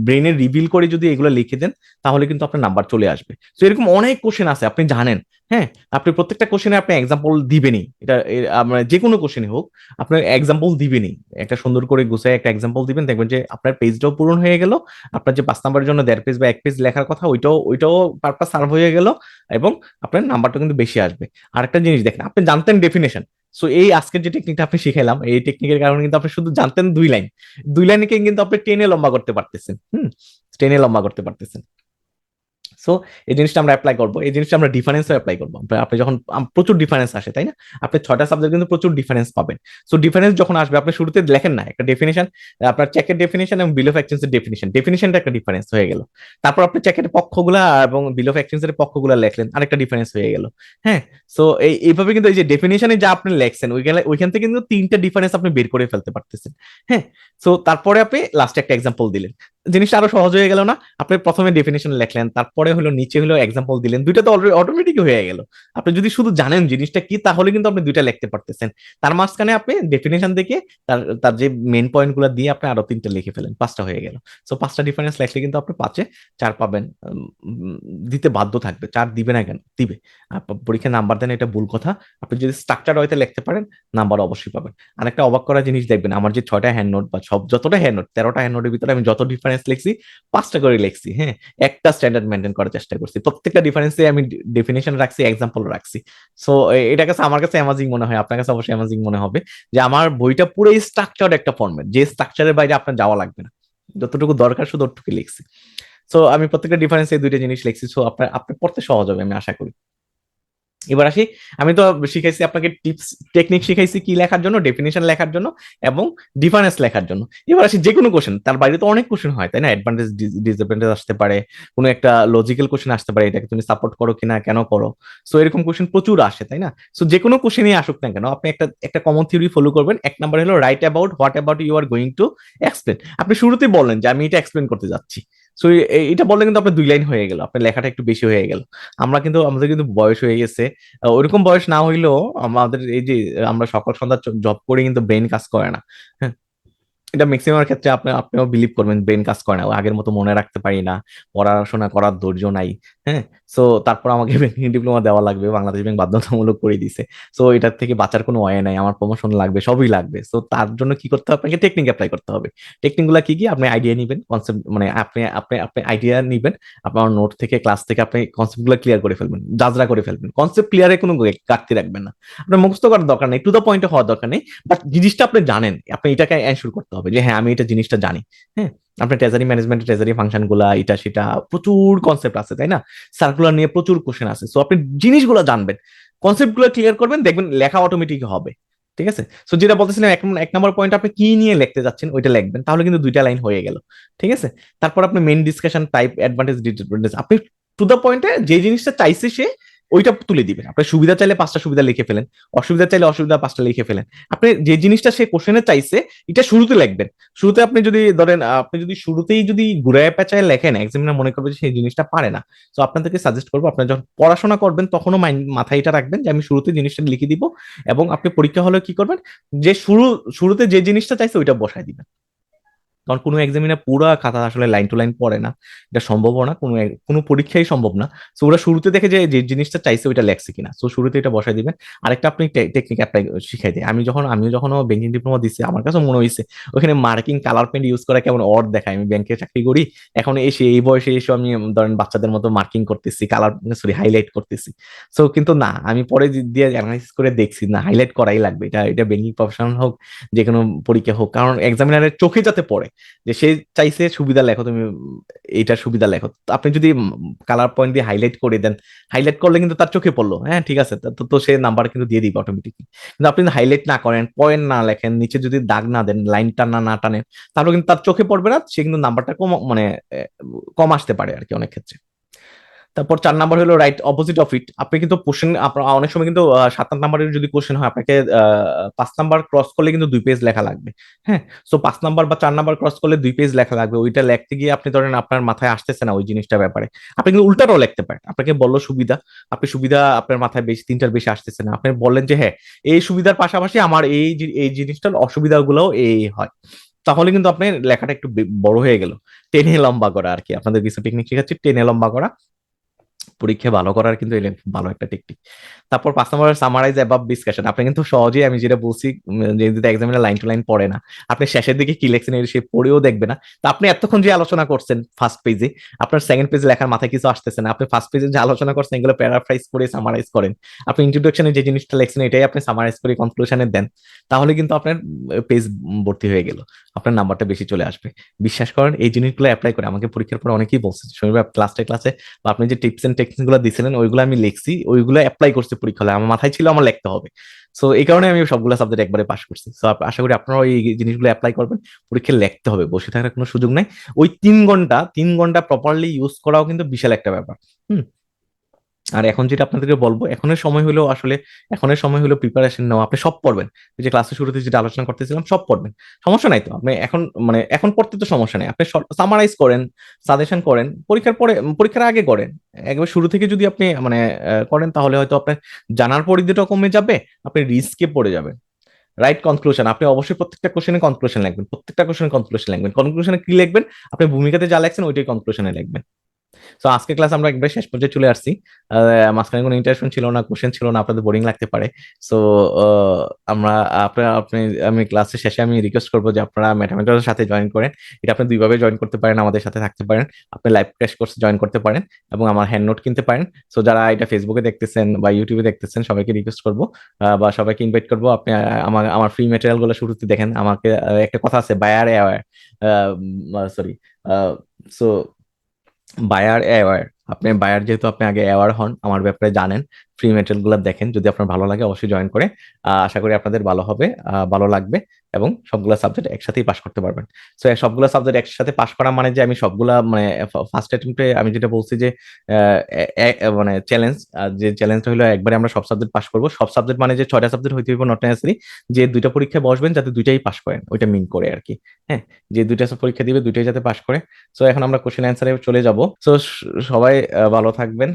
Speaker 1: ব্রেনে রিভিল করে যদি এগুলো লিখে দেন, তাহলে কিন্তু আপনার নাম্বার চলে আসবে। তো এরকম অনেক কোশ্চেন আছে, আপনি জানেন। হ্যাঁ, আপনি প্রত্যেকটা কোশ্চেনে আপনি এক্সাম্পল দিবেনই। এটা আমরা যে কোনো কোশ্চেনে হোক, আপনার এক্সাম্পল দিবেনই। একটা সুন্দর করে গুছায় একটা এক্সাম্পল দিবেন, দেখবেন যে আপনার পেজটাও পূরণ হয়ে গেল। আপনার যে 5 নম্বরের জন্য 1.5 পেজ বা 1 পেজ লেখার কথা, ওইটাও পারপাস সার্ভ হয়ে গেল, এবং আপনার নাম্বারটা কিন্তু বেশি আসবে। আরেকটা জিনিস দেখেন, আপনি জানতেন ডেফিনেশন। সো এই আজকের যে টেকনিকটা আপনি শিখাইলাম, এই টেকনিকের কারণে কিন্তু আপনি শুধু জানতেন 2 লাইন, 2 লাইনকে কিন্তু আপনি টেনে লম্বা করতে পারতেছেন। টেনে লম্বা করতে পারতেছেন। সো এই জিনিসটা আমরা অ্যাপ্লাই করবো, এই জিনিসটা আমরা ডিফারেন্সও অ্যাপ্লাই করবো। আপনি যখন প্রচুর ডিফারেন্স আসে, তাই না? আপনি 6টা সাবজেক্ট কিন্তু প্রচুর ডিফারেন্স পাবেন। সো ডিফারেন্স যখন আসবে, আপনি শুরুতে লেখেন না একটা ডেফিনেশন, আপনার চেকের ডেফিনেশন এবং বিল অফ এক্সচেঞ্জের ডেফিনেশন, ডেফিনেশনটা একটা ডিফারেন্স হয়ে গেল। তারপর আপনি চেকের পক্ষগুলা এবং বিল অফ এক্সচেঞ্জের পক্ষগুলা লেখলেন, আরেকটা ডিফারেন্স হয়ে গেল। হ্যাঁ, সো এইভাবে কিন্তু এই যে ডেফিনেশনে যা আপনি লেখছেন, ওইখান থেকে কিন্তু 3টা ডিফারেন্স আপনি বের করে ফেলতে পারতেছেন। হ্যাঁ, সো তারপরে আপনি লাস্টে একটা এক্সাম্পল দিলেন, জিনিসটা আরো সহজ হয়ে গেল না? আপনি প্রথমে ডেফিনেশন লেখলেন, তারপরে হলো নিচে হলো এক্সাম্পল দিলেন, দুইটা তো অলরেডি অটোমেটিক হয়ে গেল। আপনি যদি শুধু জানেন জিনিসটা কি, তাহলে কিন্তু আপনি দুইটা লিখতে পারতেছেন। তার মাঝখানে আপনি ডেফিনেশন দেখে তার তার যে মেন পয়েন্ট গুলো দিয়ে আপনি আরো 3টা লিখে ফেলেন, 5টা হয়ে গেল। সো 5টা ডিফারেন্স লেখলে কিন্তু আপনি 5-এ 4 পাবেন। দিতে বাধ্য থাকবে, 4 দিবে না কেন, দিবে। পরীক্ষায় নাম্বার দেন, এটা ভুল কথা। আপনি যদি স্ট্রাকচার হয়তো লিখতে পারেন, নাম্বার অবশ্যই পাবেন। আরেকটা অবাক করা জিনিস দেখবেন, আমার যে 6টা হ্যান্ড নোট বা যতটা হ্যান্ড নোট, 13টা হ্যান্ড নোটের ভিতরে আমি যত ডিফারেন্স লিখছি, 5টা করে লিখছি। হ্যাঁ, একটা স্ট্যান্ডার্ড মেনটেন করার চেষ্টা করছি, প্রত্যেকটা ডিফারেন্সে আমি ডেফিনেশন রাখছি, এক্সাম্পল রাখছি। সো এটা কাছে আমার কাছে অ্যামাজিং মনে হয়, আপনার কাছে অবশ্যই অ্যামাজিং মনে হবে, যে আমার বইটা পুরো স্ট্রাকচার্ড একটা ফরম্যাট, যে স্ট্রাকচারের বাইরে আপনার যাওয়া লাগবে না। যতটুকু দরকার শুধু ওটুকু লিখছি। সো আমি প্রত্যেকটা ডিফারেন্স এই দুইটা জিনিস লিখছি, সো আপনার আপনার পড়তে সহজ হবে আমি আশা করি। এবার আসি, আমি তো শিখাইছি আপনাকে টিপস টেকনিক শিখাইছি কি লেখার জন্য, ডেফিনেশন লেখার জন্য এবং ডিফারেন্স লেখার জন্য। এবার আসি যে কোনো কোশ্চেন, তার বাইরে তো অনেক কোশ্চেন হয় তাই না, অ্যাডভান্টেজ ডিসঅ্যাডভান্টেজ আসতে পারে, কোনো একটা লজিক্যাল কোশ্চেন আসতে পারে, এটাকে তুমি সাপোর্ট করো কিনা, কেন করো। সো এরকম কোশ্চেন প্রচুর আসে তাই না। সো যে কোনো কোশ্চেনই আসুক না কেন, আপনি একটা একটা কমন থিওরি ফলো করবেন। এক নাম্বার হলো write about what about you are going to explain. আপনি শুরুতেই বললেন যে আমি এটা এক্সপ্লেন করতে যাচ্ছি। সো এটা বললে কিন্তু আপনার 2 লাইন হয়ে গেল, আপনার লেখাটা একটু বেশি হয়ে গেল। আমাদের কিন্তু বয়স হয়ে গেছে, ওইরকম বয়স না হইলেও আমাদের এই যে আমরা সকাল সন্ধ্যা জব করে কিন্তু ব্রেন কাজ করে না। হ্যাঁ, এটা ম্যাক্সিমাম ক্ষেত্রে আপনিও বিলিভ করবেন ব্রেন কাজ করে না, আগের মতো মনে রাখতে পারি না, পড়াশোনা করার ধৈর্য নাই। হ্যাঁ, সো তারপর আমাকে ব্যাংকিং ডিপ্লোমা দেওয়া লাগবে, বাংলাদেশ ব্যাংক বাধ্যতামূলক করে দিছে। সো এটার থেকে বাঁচার কোনো ওয়ে নাই, আমার প্রমোশন লাগবে, সবই লাগবে। সো তার জন্য কি করতে হবে, আপনাকে টেকনিক অ্যাপ্লাই করতে হবে। টেকনিক গুলা কি কি, আপনি আইডিয়া নিবেন, কনসেপ্ট মানে আপনি আপনি আপনি আইডিয়া নিবেন, আপনার নোট থেকে ক্লাস থেকে আপনি কনসেপ্ট গুলো ক্লিয়ার করে ফেলবেন, যাজরা করে ফেলবেন, কনসেপ্ট ক্লিয়ারে কোনো ঘাটতি রাখবেন না। আপনার মুখস্থ করার দরকার নেই, টু দ্য পয়েন্টে হওয়ার দরকার নেই, বাট জিনিসটা আপনি জানেন, আপনি এটাকে এনশিওর করতে হবে যে হ্যাঁ আমি এটা জিনিসটা জানি। হ্যাঁ, আপনার ট্রেজারি ম্যানেজমেন্ট, ট্রেজারি ফাংশন গুলা, এটা সেটা প্রচুর কনসেপ্ট আছে তাই না, সার্কুলার নিয়ে প্রচুর কোশ্চেন আছে। সো আপনি জিনিসগুলো জানবেন, কনসেপ্ট গুলো ক্লিয়ার করবেন, দেখবেন লেখা অটোমেটিক হবে। ঠিক আছে, সো যেটা বলতেছিলাম, এক নম্বর পয়েন্ট আপনি কি নিয়ে লিখতে যাচ্ছেন ওইটা লিখবেন, তাহলে কিন্তু 2টা লাইন হয়ে গেল। ঠিক আছে, তারপর আপনি main discussion type advantage disadvantage, আপনি টু দ্য পয়েন্টে যে জিনিসটা চাইছে সে ওইটা তুলে দিবেন। আপনার সুবিধা চাইলে 5টা সুবিধা লিখে ফেলেন, অসুবিধা চাইলে অসুবিধা 5টা লিখে ফেলেন। আপনি যে জিনিসটা সে কোশ্চেনে চাইছে এটা শুরুতে লিখবেন। শুরুতে আপনি যদি ধরেন আপনি যদি শুরুতেই যদি ঘুরায় পেঁচায় লেখেন, এক্সামিনার মনে করবে যে সেই জিনিসটা পারে না। তো আপনাদেরকে সাজেস্ট করবো, আপনার যখন পড়াশোনা করবেন তখনও মাথায় এটা রাখবেন যে আমি শুরুতে জিনিসটা লিখে দিব, এবং আপনি পরীক্ষা হলে কি করবেন, যে শুরুতে যে জিনিসটা চাইছে ওইটা বসায় দিবেন। কারণ কোনো এক্সামিনার পুরো খাতা আসলে লাইন টু লাইন পড়ে না, এটা সম্ভবও না, কোনো পরীক্ষাই সম্ভব না। সো ওরা শুরুতে দেখে যে যে জিনিসটা চাইছে ওইটা লেখছে কিনা, সো শুরুতে এটা বসাই দিবেন। আরেকটা আপনি টেকনিক অ্যাপ্লাই শিখাই দিই, আমিও যখন ব্যাংকিং ডিপ্লোমা দিচ্ছি আমার কাছে মনে হয়েছে ওখানে মার্কিং কালার পেন ইউজ করা কেমন অড দেখায়। আমি ব্যাংকে চাকরি করি, এখন এসে এই বয়সে এসে আমি ধরেন বাচ্চাদের মতো মার্কিং করতেছি, কালার সরি হাইলাইট করতেছি। সো কিন্তু না, আমি পরে দিয়ে অ্যানালাইসিস করে দেখছি না, হাইলাইট করাই লাগবে, এটা এটা ব্যাংকিং প্রফেশনাল হোক, যে কোনো পরীক্ষা হোক, কারণ এক্সামিনারের চোখে যাতে পড়ে যে সে চাইছে সুবিধা লেখো, তুমি এইটার সুবিধা লেখো। তো আপনি যদি কালার পয়েন্ট দিয়ে হাইলাইট করে দেন, হাইলাইট করলে কিন্তু তার চোখে পড়লো, হ্যাঁ ঠিক আছে, তো সে নাম্বার কিন্তু দিয়ে দিবে অটোমেটিকলি। কিন্তু আপনি হাইলাইট না করেন, পয়েন্ট না লেখেন, নিচে যদি দাগ না দেন, লাইন টানা না টানেন, তাহলে কিন্তু তার চোখে পড়বে না, সে কিন্তু নাম্বারটা কম মানে কম আসতে পারে আর কি অনেক ক্ষেত্রে। তারপর 4 নাম্বার হলো রাইট অপোজিট অফ ইট। আপনি কিন্তু কোশ্চেন আপনার অনেক সময় কিন্তু 7 নাম্বারের যদি কোশ্চেন হয়, আপনাকে 5 নাম্বার ক্রস করলে কিন্তু 2 পেজ লেখা লাগবে। হ্যাঁ, সো 5 নাম্বার বা 4 নাম্বার ক্রস করলে 2 পেজ লেখা লাগবে, ওইটা লিখতে গিয়ে আপনি ধরেন আপনার মাথায় আসতেছে না ওই জিনিসটা ব্যাপারে, আপনি কিন্তু উল্টাটাও লিখতে পারেন। আপনাকে বললো সুবিধা, আপনি সুবিধা আপনার মাথায় বেশি 3টার বেশি আসতেছে না, আপনি বললেন যে হ্যাঁ এই সুবিধার পাশাপাশি আমার এই জিনিসটার অসুবিধাগুলোও এই হয়, তাহলে কিন্তু আপনার লেখাটা একটু বড় হয়ে গেল। টেনে লম্বা করা আর কি, আপনাদের কিছু টেকনিক শিখাচ্ছি, টেনে লম্বা করা পরীক্ষা ভালো করার কিন্তু এটা খুব ভালো একটা টেকনিক। তারপর 5 নাম্বার সামারাইজ অ্যাবাভ ডিসকাশন। আপনি কিন্তু সহজেই আমি যেটা বলছি, যে যদি এক্সামিনার লাইন টু লাইন পড়ে না, আপনি শেষের দিকে কি লিখছেন সে পড়েও দেখবে না। তো আপনি এতক্ষণ যে আলোচনা করছেন ফার্স্ট পেজে, আপনার সেকেন্ড পেজে লেখার মাথায় কিছু আসতেছে না, আপনি ফার্স্ট পেজে যে আলোচনা করছেন এগুলো প্যারাফ্রাইজ করে সামারাইজ করেন, আপনি ইন্ট্রোডাকশনে যে জিনিসটা লিখছেন এটাই আপনি সামারাইজ করে কনক্লুশনে দেন, তাহলে কিন্তু আপনার পেজ ভর্তি হয়ে গেল, আপনার নাম্বারটা বেশি চলে আসবে। বিশ্বাস করেন এই জিনিসগুলো অ্যাপ্লাই করে আমাকে পরীক্ষার পর অনেকেই বলছে, শনিবার ক্লাসে বা আপনি যে টিপস এন্ড টেকনিক গুলো দিছিলেন ওইগুলো আমি লিখছি, ওইগুলো অ্যাপ্লাই করছি পরীক্ষা হলে, আমার মাথায় ছিল আমার লিখতে হবে। সো এই কারণে আমি সবগুলো সাবজেক্ট একবারে পাস করছি। সো আশা করি আপনারা এই জিনিসগুলো অ্যাপ্লাই করবেন, পরীক্ষায় লিখতে হবে, বসে থাকার কোনো সুযোগ নাই। ওই 3 ঘন্টা প্রপারলি ইউজ করাও কিন্তু বিশাল একটা ব্যাপার। হুম, আর এখন যেটা আপনাদেরকে বলবো, এখনের সময় হলো প্রিপারেশন নেওয়া। আপনি সব পড়বেন, এই যে ক্লাসের শুরুতে যেটা আলোচনা করতেছিলাম সব পড়বেন, সমস্যা নাই তো। আপনি এখন এখন পড়তে তো সমস্যা নেই, আপনি সামারাইজ করেন, সাজেশন করেন, পরীক্ষার পরে পরীক্ষার আগে করেন। একবার শুরু থেকে যদি আপনি করেন তাহলে হয়তো আপনার জানার পরিধিটা কমে যাবে, আপনি রিস্কে পড়ে যাবেন। রাইট কনক্লুশন, আপনি অবশ্যই প্রত্যেকটা কোশ্চেনে কনক্লুশন লিখবেন, প্রত্যেকটা কোশ্চেনে কনক্লুশন লিখবেন। কনক্লুশনে কি লিখবেন, আপনি ভূমিকাতে যা লেখছেন ওইটাই কনক্লুশনে লিখবেন। তো আজকে ক্লাস আমরা একবার শেষ পর্যায়ে চলে আসছি। মাঝখানে কোনো ইন্টারাকশন ছিল না, কোশ্চেন ছিল না, আপনাদের বোরিং লাগতে পারে। সো আমরা আপনারা আপনি আমি ক্লাসের শেষে আমি রিকোয়েস্ট করবো যে আপনারা ম্যাথামেটিক্সের সাথে জয়েন করেন। এটা আপনি দুইভাবে জয়েন করতে পারেন, আমাদের সাথে থাকতে পারেন, আপনি লাইভ ক্র্যাশ কোর্সে জয়েন করতে পারেন এবং আমার হ্যান্ড নোট কিনতে পারেন। সো যারা এটা ফেসবুকে দেখতেছেন বা ইউটিউবে দেখতেছেন সবাইকে রিকোয়েস্ট করবো বা সবাইকে ইনভাইট করবো, আপনি আমার আমার ফ্রি ম্যাটেরিয়াল গুলো শুরুতে দেখেন। আমাকে একটা কথা আছে, buyer aware, sorry, so buyer aware, আপনি বায়ার যেহেতু আপনি আগে অ্যাওয়ার হন, আমার ব্যাপারে জানেন, ফ্রি মেটেরিয়াল গুলো দেখেন, যদি আপনার ভালো লাগে অবশ্যই জয়েন করে। আশা করি আপনাদের ভালো হবে, ভালো লাগবে এবং সবগুলো সাবজেক্ট একসাথেই পাশ করতে পারবেন। সো সবগুলো সাবজেক্ট একসাথে পাশ করা মানে যে আমি সবগুলা মানে ফার্স্ট অ্যাটেম্পটে আমি যেটা বলছি যে মানে চ্যালেঞ্জ, যে চ্যালেঞ্জটা হলো একবারে আমরা সব সাবজেক্ট পাশ করবো। সব সাবজেক্ট মানে যে 6টা সাবজেক্ট হইতে হইব নট নেসেসারি, যে দুইটা পরীক্ষায় বসবেন যাতে দুইটাই পাশ করেন, ওইটা মিন করে আর কি। হ্যাঁ, যে দুইটা পরীক্ষা দিবে দুইটাই যাতে পাশ করে। সো এখন আমরা কোশ্চেন অ্যান্সারে চলে যাব। সো সবাই ভালো থাকবেন।